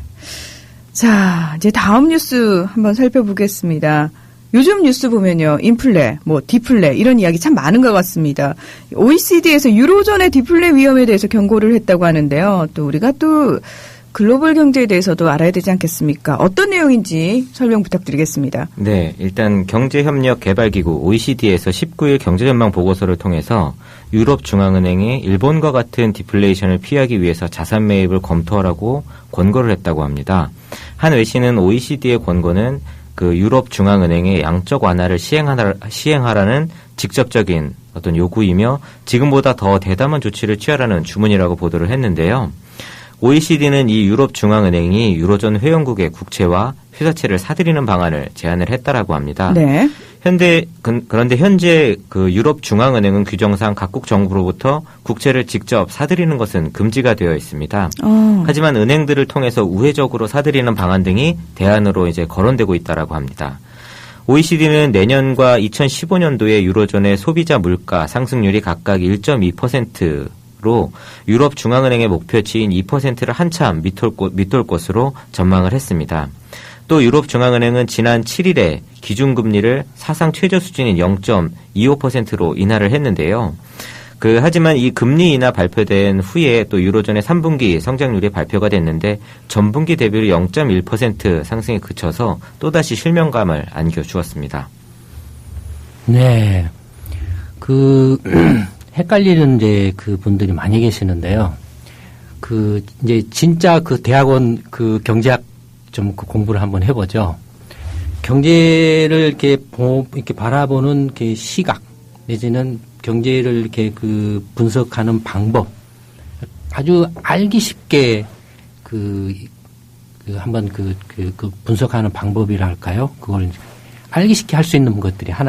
자, 이제 다음 뉴스 한번 살펴보겠습니다. 요즘 뉴스 보면요. 인플레, 뭐 디플레 이런 이야기 참 많은 것 같습니다. OECD에서 유로존의 디플레 위험에 대해서 경고를 했다고 하는데요. 또 우리가 또 글로벌 경제에 대해서도 알아야 되지 않겠습니까? 어떤 내용인지 설명 부탁드리겠습니다. 네, 일단 경제협력개발기구 OECD에서 19일 경제전망 보고서를 통해서 유럽중앙은행이 일본과 같은 디플레이션을 피하기 위해서 자산 매입을 검토하라고 권고를 했다고 합니다. 한 외신은 OECD의 권고는 그 유럽중앙은행의 양적 완화를 시행하라는 직접적인 어떤 요구이며 지금보다 더 대담한 조치를 취하라는 주문이라고 보도를 했는데요. OECD는 이 유럽중앙은행이 유로존 회원국의 국채와 회사채를 사들이는 방안을 제안을 했다라고 합니다. 네. 그런데 현재 그 유럽중앙은행은 규정상 각국 정부로부터 국채를 직접 사들이는 것은 금지가 되어 있습니다. 하지만 은행들을 통해서 우회적으로 사들이는 방안 등이 대안으로 이제 거론되고 있다라고 합니다. OECD는 내년과 2015년도에 유로존의 소비자 물가 상승률이 각각 1.2%로 유럽 중앙은행의 목표치인 2%를 한참 밑돌 것으로 전망을 했습니다. 또 유럽 중앙은행은 지난 7일에 기준금리를 사상 최저 수준인 0.25%로 인하를 했는데요. 하지만 이 금리 인하 발표된 후에 또 유로존의 3분기 성장률이 발표가 됐는데 전분기 대비로 0.1% 상승에 그쳐서 또다시 실명감을 안겨주었습니다. 네. 헷갈리는 이제 그 분들이 많이 계시는데요. 이제 진짜 대학원 경제학 좀 공부를 한번 해보죠. 경제를 이렇게 바라보는 시각 내지는 경제를 이렇게 분석하는 방법 아주 알기 쉽게 한번 분석하는 방법이라 할까요? 그걸 알기 쉽게 할 수 있는 것들이 한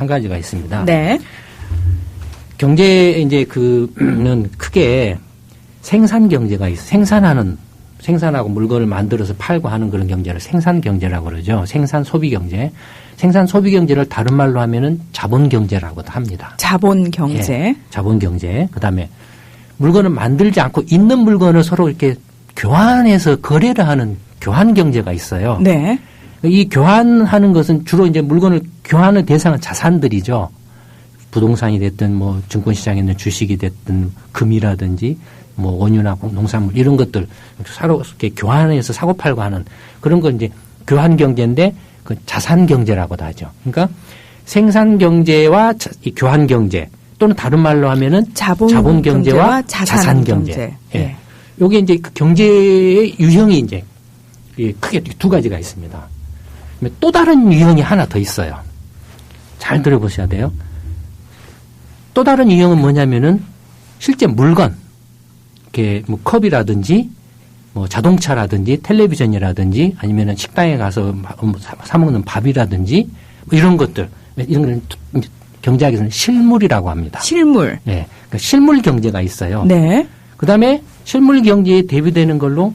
가지가 있습니다. 네. 경제 는 크게 생산 경제가 생산하고 물건을 만들어서 팔고 하는 그런 경제를 생산 경제라고 그러죠. 생산 소비 경제. 생산 소비 경제를 다른 말로 하면은 자본 경제라고도 합니다. 자본 경제. 예, 자본 경제. 그다음에 물건을 만들지 않고 있는 물건을 서로 이렇게 교환해서 거래를 하는 교환 경제가 있어요. 네. 이 교환하는 것은 주로 이제 물건을 교환의 대상은 자산들이죠. 부동산이 됐든 뭐 증권시장에 있는 주식이 됐든 금이라든지 뭐 원유나 농산물 이런 것들 서로 이렇게 교환해서 사고 팔고 하는 그런 건 이제 교환 경제인데 그 자산 경제라고도 하죠. 그러니까 생산 경제와 교환 경제 또는 다른 말로 하면은 자본 경제와 자산 경제. 예. 요게 이제 그 경제의 유형이 이제 크게 두 가지가 있습니다. 또 다른 유형이 하나 더 있어요. 잘 들어보셔야 돼요. 또 다른 유형은 뭐냐면은 실제 물건, 이렇게 뭐 컵이라든지 뭐 자동차라든지 텔레비전이라든지 아니면은 식당에 가서 사 먹는 밥이라든지 뭐 이런 것들, 이런 걸 경제학에서는 실물이라고 합니다. 실물. 네. 그러니까 실물 경제가 있어요. 네. 그 다음에 실물 경제에 대비되는 걸로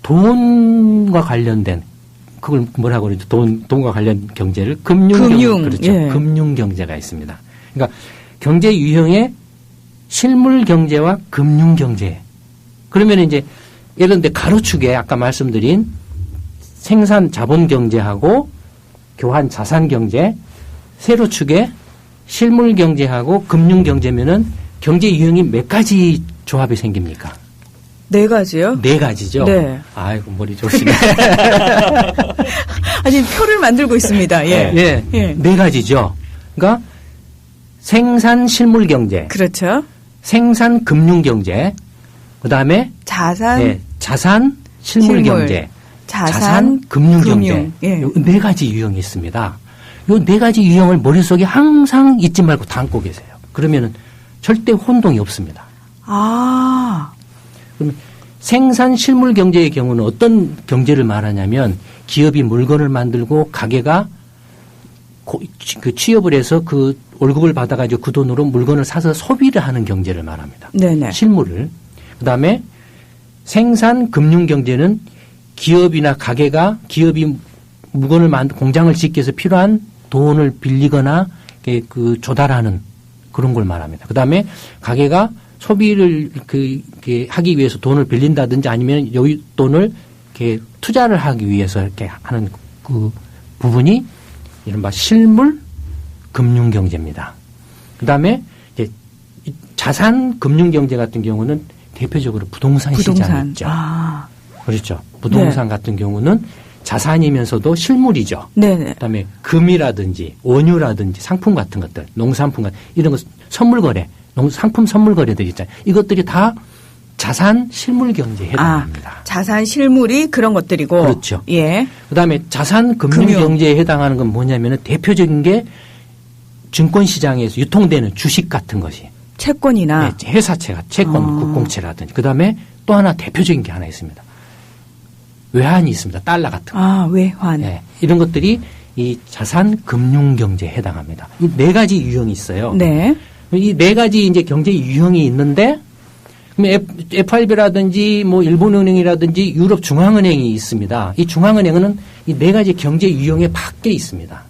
돈과 관련된 그걸 뭐라고 그러죠? 돈과 관련 경제를 금융. 그렇죠. 예. 금융 경제가 있습니다. 그러니까 경제 유형의 실물 경제와 금융 경제. 그러면 이제 예를 들어 가로축에 아까 말씀드린 생산 자본 경제하고 교환 자산 경제, 세로축에 실물 경제하고 금융 경제면은 경제 유형이 몇 가지 조합이 생깁니까? 네 가지요? 네 가지죠. 네. 아이고 머리 좋으시네. 아니 표를 만들고 있습니다. 예. 예. 예. 네 가지죠. 그러니까 생산 실물 경제, 그렇죠. 생산 금융 경제, 그다음에 자산, 자산 실물 경제, 자산 금융 경제. 예. 요 네 가지 유형이 있습니다. 요 네 가지 유형을 머릿속에 항상 잊지 말고 담고 계세요. 그러면은 절대 혼동이 없습니다. 아. 그러면 생산 실물 경제의 경우는 어떤 경제를 말하냐면 기업이 물건을 만들고 가게가 그 취업을 해서 그 월급을 받아가지고 그 돈으로 물건을 사서 소비를 하는 경제를 말합니다. 네네. 실물을. 그다음에 생산 금융 경제는 기업이나 가게가 기업이 물건을 공장을 짓기 위해서 필요한 돈을 빌리거나 그 조달하는 그런 걸 말합니다. 그다음에 가게가 소비를 하기 위해서 돈을 빌린다든지 아니면 여기 돈을 이렇게 투자를 하기 위해서 이렇게 하는 그 부분이 이른바 실물 금융 경제입니다. 그다음에 이제 자산 금융 경제 같은 경우는 대표적으로 부동산 시장이 있죠. 아. 그렇죠. 부동산 같은 경우는 자산이면서도 실물이죠. 네네. 그다음에 금이라든지 원유라든지 상품 같은 것들, 농산품 같은 이런 거 선물 거래, 상품 선물 거래들 있잖아요. 이것들이 다 자산 실물 경제에 해당합니다. 자산 실물이 그런 것들이고. 그렇죠. 예. 그다음에 자산 금융 경제에 해당하는 건 뭐냐면은 대표적인 게 증권 시장에서 유통되는 주식 같은 것이. 채권이나. 네, 회사채가 채권, 국공채라든지. 그다음에 또 하나 대표적인 게 하나 있습니다. 외환이 있습니다. 달러 같은 거. 아, 외환. 네, 이런 것들이 이 자산 금융 경제에 해당합니다. 이 네 가지 유형이 있어요. 네. 이 네 가지 이제 경제 유형이 있는데 그럼 FRB라든지 뭐 일본은행이라든지 유럽 중앙은행이 있습니다. 이 중앙은행은 이 네 가지 경제 유형의 밖에 있습니다.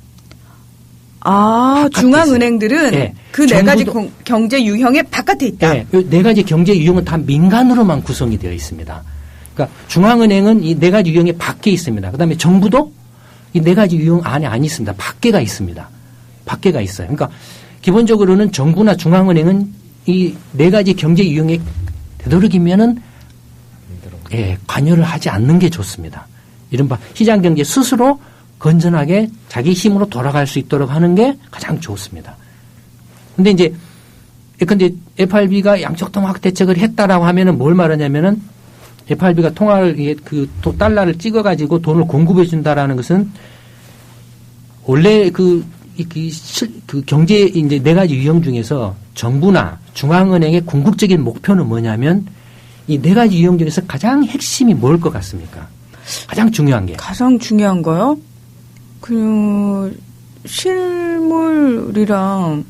아, 중앙은행들은 네, 그 네 가지 경제 유형의 바깥에 있다. 네, 이 네 가지 경제 유형은 다 민간으로만 구성이 되어 있습니다. 그러니까 중앙은행은 이 네 가지 유형의 밖에 있습니다. 그다음에 정부도 이 네 가지 유형 안에 안 있습니다. 밖에가 있습니다. 밖에가 있어요. 그러니까 기본적으로는 정부나 중앙은행은 이 네 가지 경제 유형에 되도록이면은 관여를 하지 않는 게 좋습니다. 이른바 시장 경제 스스로 건전하게 자기 힘으로 돌아갈 수 있도록 하는 게 가장 좋습니다. 근데 이제 FRB가 양적통화 대책을 했다라고 하면은 뭘 말하냐면은 FRB가 통화를 달러를 찍어가지고 돈을 공급해 준다라는 것은 원래 그 경제 이제 네 가지 유형 중에서 정부나 중앙은행의 궁극적인 목표는 뭐냐면 이 네 가지 유형 중에서 가장 핵심이 뭘 것 같습니까? 가장 중요한 게. 가장 중요한 거요? 실물이랑.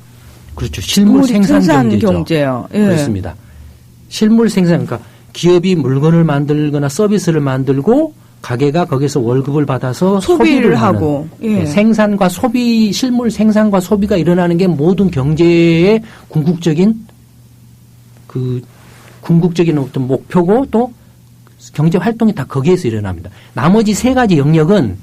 그렇죠. 실물 생산 경제요. 예. 그렇습니다. 실물 생산, 그러니까 기업이 물건을 만들거나 서비스를 만들고 가게가 거기서 월급을 받아서 소비를 하고 예. 생산과 소비, 실물 생산과 소비가 일어나는 게 모든 경제의 궁극적인 어떤 목표고 또 경제 활동이 다 거기에서 일어납니다. 나머지 세 가지 영역은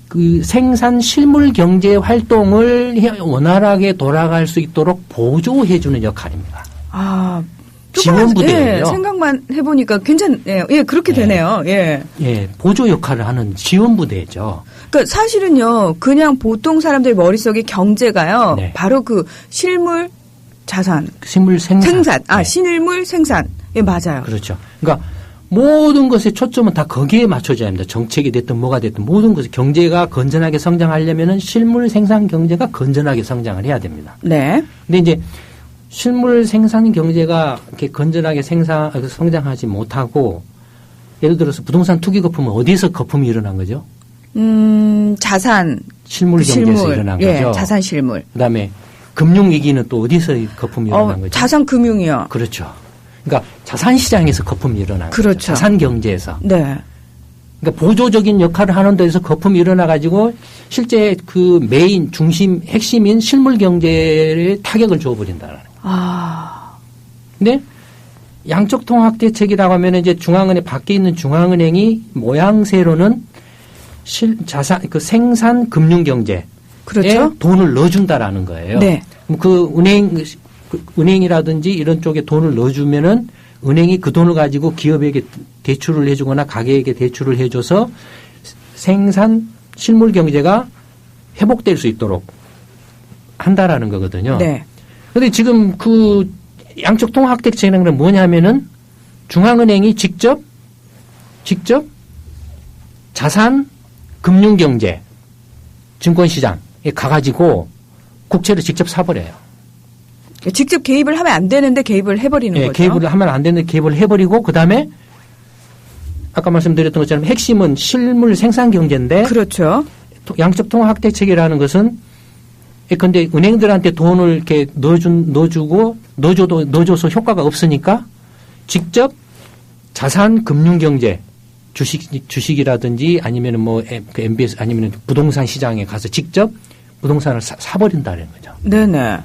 그 생산 실물 경제 활동을 원활하게 돌아갈 수 있도록 보조해주는 역할입니다. 아. 지원부대예요. 생각만 해보니까 괜찮네요. 예, 그렇게 되네요. 예. 예, 보조 역할을 하는 지원부대죠. 그러니까 사실은요, 그냥 보통 사람들 머릿속에 경제가요, 네. 바로 그 실물 자산. 실물 생산. 네. 실물 생산. 예, 맞아요. 그렇죠. 그러니까 모든 것의 초점은 다 거기에 맞춰져야 합니다. 정책이 됐든 뭐가 됐든 모든 것이 경제가 건전하게 성장하려면은 실물 생산 경제가 건전하게 성장을 해야 됩니다. 네. 근데 이제 실물 생산 경제가 이렇게 건전하게 성장하지 못하고 예를 들어서 부동산 투기 거품은 어디에서 거품이 일어난 거죠? 자산. 실물 경제에서 일어난 거죠. 자산 실물. 그다음에 금융 위기는 또 어디서 거품이 일어난 거죠? 자산 금융이요. 그렇죠. 그러니까 자산 시장에서 거품이 일어난 그렇죠. 거죠. 자산 경제에서. 네. 그러니까 보조적인 역할을 하는 데서 거품이 일어나 가지고 실제 그 메인 중심 핵심인 실물 경제에 타격을 줘버린다는 거예요. 아. 근데 양적 통합 대책이라고 하면 이제 중앙은행 밖에 있는 중앙은행이 모양새로는 자산 그 생산 금융 경제에 그렇죠. 돈을 넣어준다라는 거예요. 네. 그 은행이라든지 이런 쪽에 돈을 넣어주면은 은행이 그 돈을 가지고 기업에게 대출을 해주거나 가게에게 대출을 해줘서 생산 실물 경제가 회복될 수 있도록 한다라는 거거든요. 네. 그런데 지금 그 양적 통합대책이라는 건 뭐냐면은 중앙은행이 직접 자산 금융경제 증권시장에 가가지고 국채를 직접 사버려요. 직접 개입을 하면 안 되는데 개입을 해버리는 거죠. 개입을 하면 안 되는데 개입을 해버리고 그다음에 아까 말씀드렸던 것처럼 핵심은 실물 생산 경제인데 그렇죠. 양적 통화 확대책이라는 것은 근데 은행들한테 돈을 이렇게 넣어줘서 효과가 없으니까 직접 자산 금융 경제 주식이라든지 아니면은 뭐 그 MBS 아니면은 부동산 시장에 가서 직접 부동산을 사버린다는 거죠. 네네.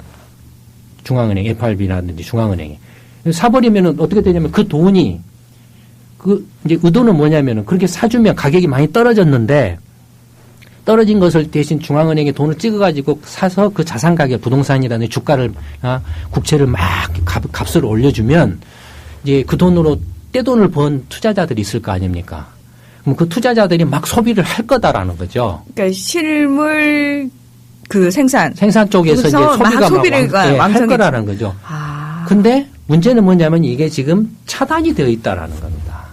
중앙은행, FRB라든지 중앙은행이. 사버리면은 어떻게 되냐면 그 돈이 이제 의도는 뭐냐면은 그렇게 사주면 가격이 많이 떨어졌는데 떨어진 것을 대신 중앙은행에 돈을 찍어가지고 사서 그 자산 가격, 부동산이라든지 주가를, 국채를 막 값을 올려주면 이제 그 돈으로 떼돈을 번 투자자들이 있을 거 아닙니까? 그럼 그 투자자들이 막 소비를 할 거다라는 거죠. 그러니까 실물 그 생산 쪽에서 이제 소비가 할 거라는 거죠. 근데 문제는 뭐냐면 이게 지금 차단이 되어 있다라는 겁니다.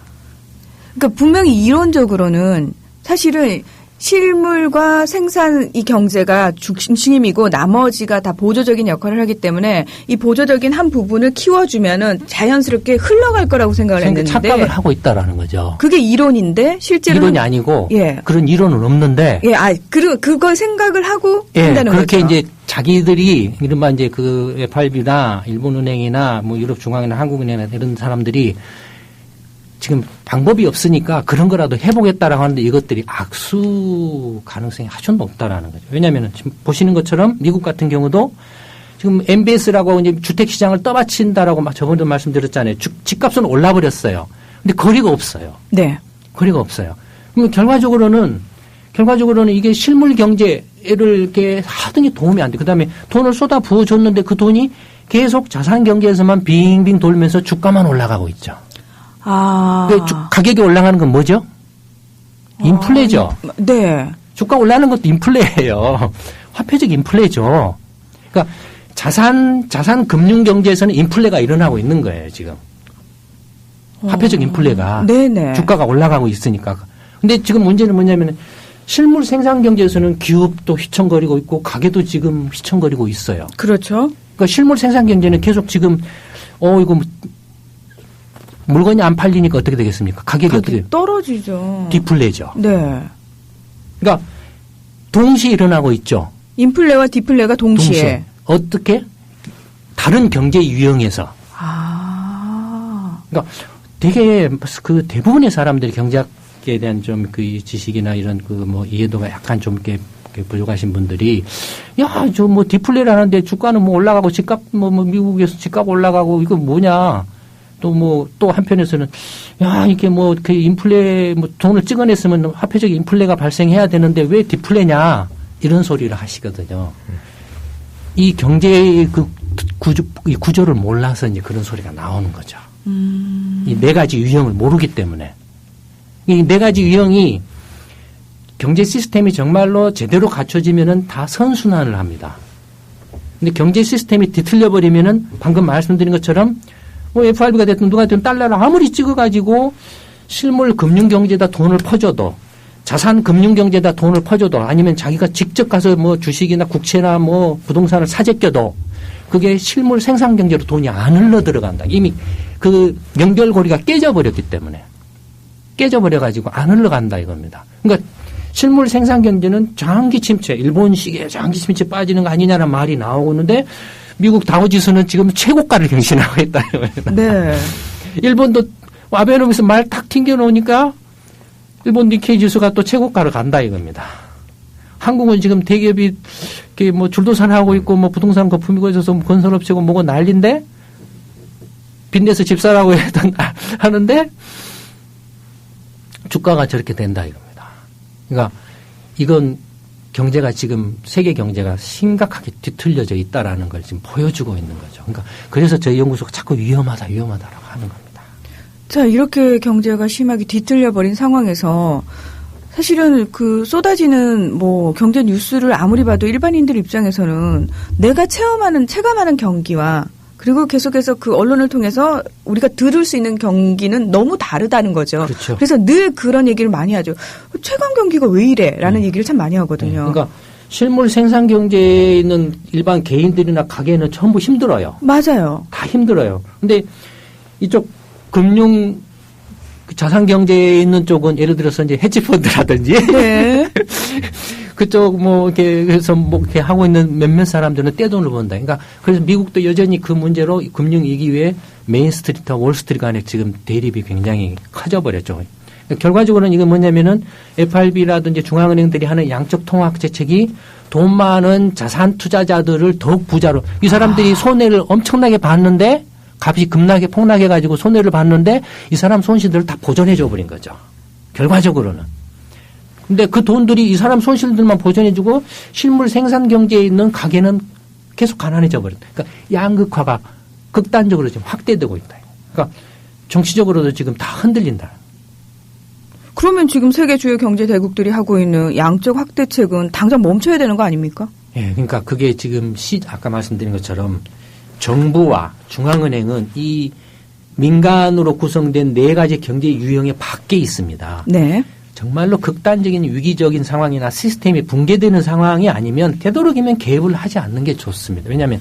그러니까 분명히 이론적으로는 사실은 실물과 생산 이 경제가 중심이고 나머지가 다 보조적인 역할을 하기 때문에 이 보조적인 한 부분을 키워주면은 자연스럽게 흘러갈 거라고 생각을 했는데 착각을 하고 있다라는 거죠. 그게 이론인데 실제로 이론이 아니고 그런 이론은 없는데 그걸 생각을 하고 한다는 그렇게 거죠. 이제 자기들이 이른바 이제 그 FRB나 일본은행이나 뭐 유럽 중앙이나 한국은행이나 이런 사람들이 지금 방법이 없으니까 그런 거라도 해보겠다라고 하는데 이것들이 악수 가능성이 아주 높다라는 거죠. 왜냐하면 지금 보시는 것처럼 미국 같은 경우도 지금 MBS라고 이제 주택시장을 떠받친다라고 저번에도 말씀드렸잖아요. 집값은 올라버렸어요. 근데 거리가 없어요. 네. 거리가 없어요. 그럼 결과적으로는 이게 실물 경제를 이렇게 하더니 도움이 안 돼. 그 다음에 돈을 쏟아 부어줬는데 그 돈이 계속 자산 경제에서만 빙빙 돌면서 주가만 올라가고 있죠. 가격이 올라가는 건 뭐죠? 인플레죠. 네. 주가 올라가는 것도 인플레예요. 화폐적 인플레죠. 그러니까 자산 금융 경제에서는 인플레가 일어나고 있는 거예요, 지금. 화폐적 인플레가. 네네. 주가가 올라가고 있으니까. 근데 지금 문제는 뭐냐면 실물 생산 경제에서는 기업도 휘청거리고 있고 가게도 지금 휘청거리고 있어요. 그렇죠. 그러니까 실물 생산 경제는 계속 지금 이거 물건이 안 팔리니까 어떻게 되겠습니까? 가격이 어떻게 떨어지죠. 디플레죠. 네. 그러니까 동시에 일어나고 있죠. 인플레와 디플레가 동시에. 어떻게? 다른 경제 유형에서. 그러니까 되게 그 대부분의 사람들이 경제학에 대한 좀 그 지식이나 이런 그 뭐 이해도가 약간 좀 이렇게 부족하신 분들이 저 뭐 디플레를 하는데 주가는 뭐 올라가고 집값 미국에서 집값 올라가고 이거 뭐냐. 또 한편에서는, 이게 그 인플레, 돈을 찍어냈으면 화폐적 인플레가 발생해야 되는데 왜 디플레냐, 이런 소리를 하시거든요. 이 경제의 그 구조를 몰라서 이제 그런 소리가 나오는 거죠. 이 네 가지 유형을 모르기 때문에. 이 네 가지 유형이 경제 시스템이 정말로 제대로 갖춰지면은 다 선순환을 합니다. 근데 경제 시스템이 뒤틀려버리면은 방금 말씀드린 것처럼 FRB가 됐든 누가 됐든 달러를 아무리 찍어가지고 실물 금융경제에다 돈을 퍼줘도 자산 금융경제에다 돈을 퍼줘도 아니면 자기가 직접 가서 주식이나 국채나 부동산을 사재껴도 그게 실물 생산경제로 돈이 안 흘러 들어간다. 이미 그 연결고리가 깨져버렸기 때문에 깨져버려가지고 안 흘러간다 이겁니다. 그러니까 실물 생산경제는 장기 침체, 일본식의 장기 침체 빠지는 거 아니냐는 말이 나오고 있는데 미국 다우지수는 지금 최고가를 경신하고 있다. 네. 일본도 아베노믹스 말 탁 튕겨놓으니까 일본 니케이 지수가 또 최고가를 간다 이겁니다. 한국은 지금 대기업이 줄도산하고 있고 부동산 거품이고 있어서 건설업체고 뭐고 난리인데 빚내서 집 사라고 하는데 주가가 저렇게 된다 이겁니다. 그러니까 이건 경제가 지금 세계 경제가 심각하게 뒤틀려져 있다라는 걸 지금 보여주고 있는 거죠. 그러니까 그래서 저희 연구소가 자꾸 위험하다라고 하는 겁니다. 자, 이렇게 경제가 심하게 뒤틀려 버린 상황에서 사실은 그 쏟아지는 뭐 경제 뉴스를 아무리 봐도 일반인들 입장에서는 내가 체감하는 경기와 그리고 계속해서 그 언론을 통해서 우리가 들을 수 있는 경기는 너무 다르다는 거죠. 그렇죠. 그래서 늘 그런 얘기를 많이 하죠. 최강 경기가 왜 이래? 라는 얘기를 참 많이 하거든요. 그러니까 실물 생산 경제에 있는 일반 개인들이나 가게는 전부 힘들어요. 맞아요. 다 힘들어요. 근데 이쪽 금융 자산 경제에 있는 쪽은 예를 들어서 이제 헤지펀드라든지 네. 그쪽 뭐 이렇게 해서 뭐 이렇게 하고 있는 몇몇 사람들은 떼돈을 번다. 그러니까 그래서 미국도 여전히 그 문제로 금융 위기에 메인스트리트와 월스트리트 간의 지금 대립이 굉장히 커져 버렸죠. 결과적으로는 이건 뭐냐면은 FRB라든지 중앙은행들이 하는 양적 통화 정책이 돈 많은 자산 투자자들을 더욱 부자로 이 사람들이 손해를 엄청나게 봤는데 값이 급락해 폭락해 가지고 손해를 봤는데 이 사람 손실들을 다 보전해 줘 버린 거죠. 결과적으로는. 근데 그 돈들이 이 사람 손실들만 보전해 주고 실물 생산 경제에 있는 가게는 계속 가난해져 버린다. 그러니까 양극화가 극단적으로 지금 확대되고 있다. 그러니까 정치적으로도 지금 다 흔들린다. 그러면 지금 세계 주요 경제 대국들이 하고 있는 양적 확대책은 당장 멈춰야 되는 거 아닙니까? 예, 그러니까 그게 지금 아까 말씀드린 것처럼 정부와 중앙은행은 이 민간으로 구성된 4가지 경제 유형의 밖에 있습니다. 네. 정말로 극단적인 위기적인 상황이나 시스템이 붕괴되는 상황이 아니면 되도록이면 개입을 하지 않는 게 좋습니다. 왜냐하면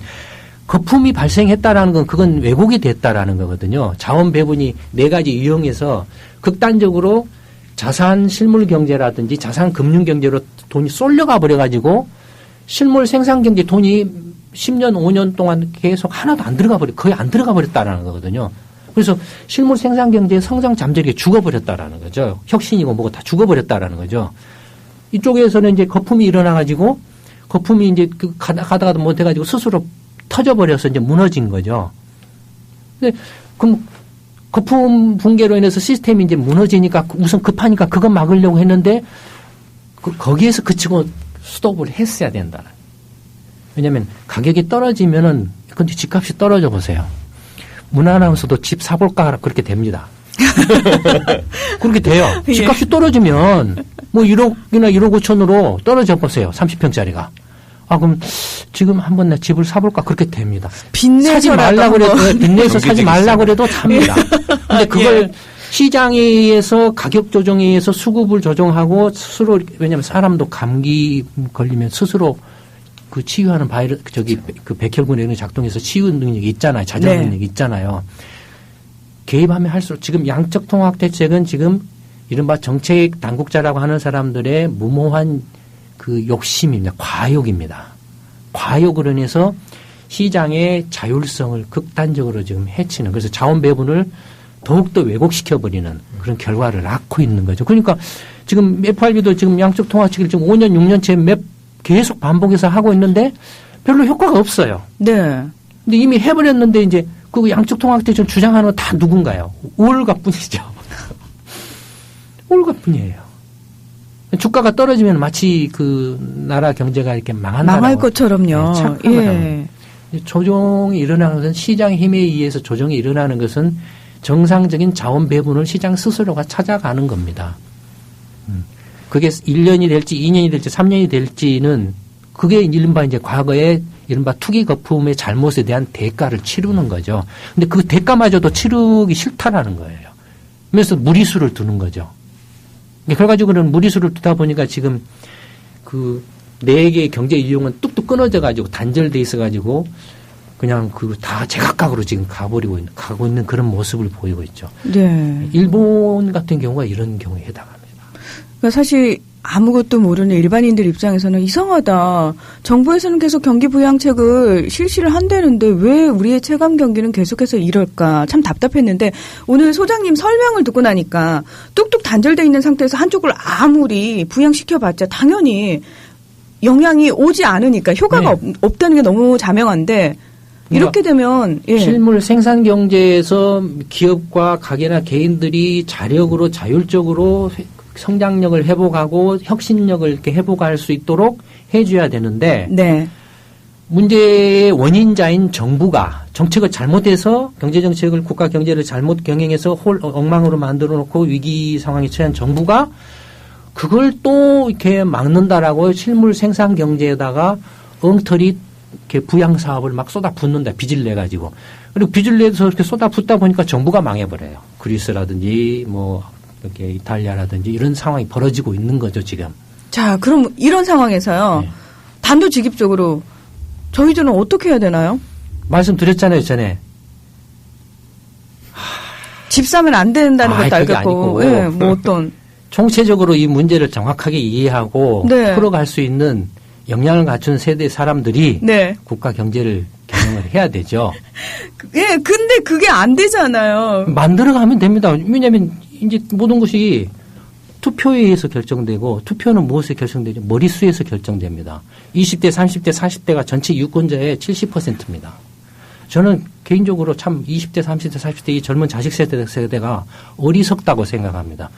거품이 발생했다라는 건 그건 왜곡이 됐다라는 거거든요. 자원 배분이 4가지 유형에서 극단적으로 자산 실물 경제라든지 자산 금융 경제로 돈이 쏠려가 버려가지고 실물 생산 경제 돈이 10년, 5년 동안 계속 하나도 안 들어가 거의 안 들어가 버렸다라는 거거든요. 그래서 실물 생산 경제의 성장 잠재력이 죽어버렸다라는 거죠. 혁신이고 뭐고 다 죽어버렸다라는 거죠. 이쪽에서는 이제 거품이 일어나가지고 거품이 이제 가다가도 못해가지고 스스로 터져버려서 이제 무너진 거죠. 근데 그럼 거품 붕괴로 인해서 시스템이 이제 무너지니까 우선 급하니까 그거 막으려고 했는데 거기에서 그치고 스톱을 했어야 된다. 왜냐하면 가격이 떨어지면은 근데 집값이 떨어져 보세요. 문화아나운서도 집 사볼까 그렇게 됩니다. 그렇게 돼요. 집값이 떨어지면 뭐 1억이나 1억 5천으로 떨어져 보세요. 30평짜리가. 아 그럼 지금 한번 내 집을 사볼까 그렇게 됩니다. 사지 말라 그래도 빚내서 사지 말라 그래도 삽니다. 근데 그걸 시장에 의해서 가격 조정에 의해서 수급을 조정하고 스스로 왜냐하면 사람도 감기 걸리면 스스로 그 치유하는 그 백혈구내는 작동해서 치유 능력이 있잖아요. 자정 능력이 있잖아요. 개입하면 할수록 지금 양적 통합 대책은 지금 이른바 정책 당국자라고 하는 사람들의 무모한 그 욕심입니다. 과욕입니다. 과욕으로 인해서 시장의 자율성을 극단적으로 지금 해치는 그래서 자원 배분을 더욱더 왜곡시켜버리는 그런 결과를 낳고 있는 거죠. 그러니까 지금 FRB도 지금 양적 통합책을 지금 5년, 6년째 계속 반복해서 하고 있는데 별로 효과가 없어요. 네. 근데 이미 해버렸는데 이제 그 양적 통합책 주장하는 건 다 누군가요? 월가뿐이죠. 월가뿐이에요. 주가가 떨어지면 마치 그 나라 경제가 이렇게 망할 것처럼요. 예. 조정이 일어나는 것은 시장의 힘에 의해서 조정이 일어나는 것은 정상적인 자원 배분을 시장 스스로가 찾아가는 겁니다. 그게 1년이 될지 2년이 될지 3년이 될지는 그게 이른바 이제 과거에 이른바 투기 거품의 잘못에 대한 대가를 치르는 거죠. 근데 그 대가마저도 치르기 싫다라는 거예요. 그래서 무리수를 두는 거죠. 결과적으로는 무리수를 두다 보니까 지금 그 4개의 경제 이용은 뚝뚝 끊어져 가지고 단절돼 있어 가지고 그냥 그 다 제각각으로 지금 가고 있는 그런 모습을 보이고 있죠. 네. 일본 같은 경우가 이런 경우에 해당합니다. 그러니까 사실 아무것도 모르는 일반인들 입장에서는 이상하다. 정부에서는 계속 경기 부양책을 실시를 한다는데 왜 우리의 체감 경기는 계속해서 이럴까 참 답답했는데 오늘 소장님 설명을 듣고 나니까 뚝뚝 단절돼 있는 상태에서 한쪽을 아무리 부양시켜봤자 당연히 영향이 오지 않으니까 효과가 없다는 게 너무 자명한데 이렇게 되면 실물 생산 경제에서 기업과 가게나 개인들이 자력으로 자율적으로 성장력을 회복하고 혁신력을 이렇게 회복할 수 있도록 해줘야 되는데 문제의 원인자인 정부가 정책을 잘못해서 경제정책을 국가 경제를 잘못 경영해서 엉망으로 만들어 놓고 위기 상황에 처한 정부가 그걸 또 이렇게 막는다라고 실물 생산 경제에다가 엉터리 이렇게 부양 사업을 막 쏟아붓는다. 빚을 내 가지고. 그리고 빚을 내서 이렇게 쏟아붓다 보니까 정부가 망해버려요. 그리스라든지 뭐 이렇게 이탈리아라든지 이런 상황이 벌어지고 있는 거죠, 지금. 자, 그럼 이런 상황에서요. 네. 단도직입적으로 저희들은 어떻게 해야 되나요? 말씀드렸잖아요, 전에. 집 사면 안 된다는 것도 그게 알겠고, 아니고. 예, 뭐 어떤 총체적으로 이 문제를 정확하게 이해하고 네. 풀어갈 수 있는 역량을 갖춘 세대 사람들이 네. 국가 경제를 경영을 해야 되죠. 예, 근데 그게 안 되잖아요. 만들어가면 됩니다. 왜냐하면 이제 모든 것이 투표에 의해서 결정되고 투표는 무엇에 결정되죠? 머릿수에서 결정됩니다. 20대, 30대, 40대가 전체 유권자의 70%입니다. 저는 개인적으로 참 20대, 30대, 40대 이 젊은 자식 세대가 어리석다고 생각합니다.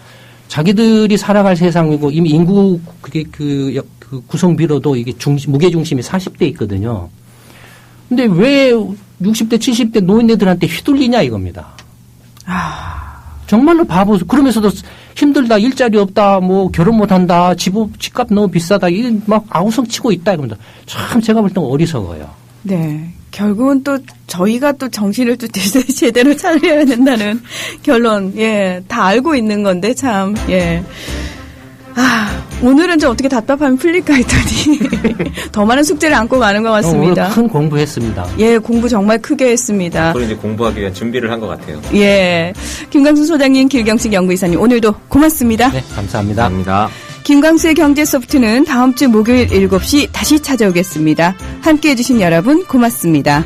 자기들이 살아갈 세상이고 이미 인구 그게 그 구성비로도 이게 무게 중심이 40대 있거든요. 근데 왜 60대, 70대 노인네들한테 휘둘리냐 이겁니다. 정말로 바보. 그러면서도 힘들다, 일자리 없다, 뭐 결혼 못한다, 집값 너무 비싸다, 이 막 아우성 치고 있다 이겁니다. 참 제가 볼 때는 어리석어요. 네. 결국은 또 저희가 또 정신을 또 제대로 차려야 된다는 결론, 예, 다 알고 있는 건데 참, 예. 오늘은 좀 어떻게 답답하면 풀릴까 했더니 더 많은 숙제를 안고 가는 것 같습니다. 오늘 큰 공부했습니다. 예, 공부 정말 크게 했습니다. 앞으로 이제 공부하기 위한 준비를 한 것 같아요. 예. 김광수 소장님, 길경식 연구이사님, 오늘도 고맙습니다. 네, 감사합니다. 감사합니다. 김광수의 경제소프트는 다음 주 목요일 7시 다시 찾아오겠습니다. 함께해 주신 여러분 고맙습니다.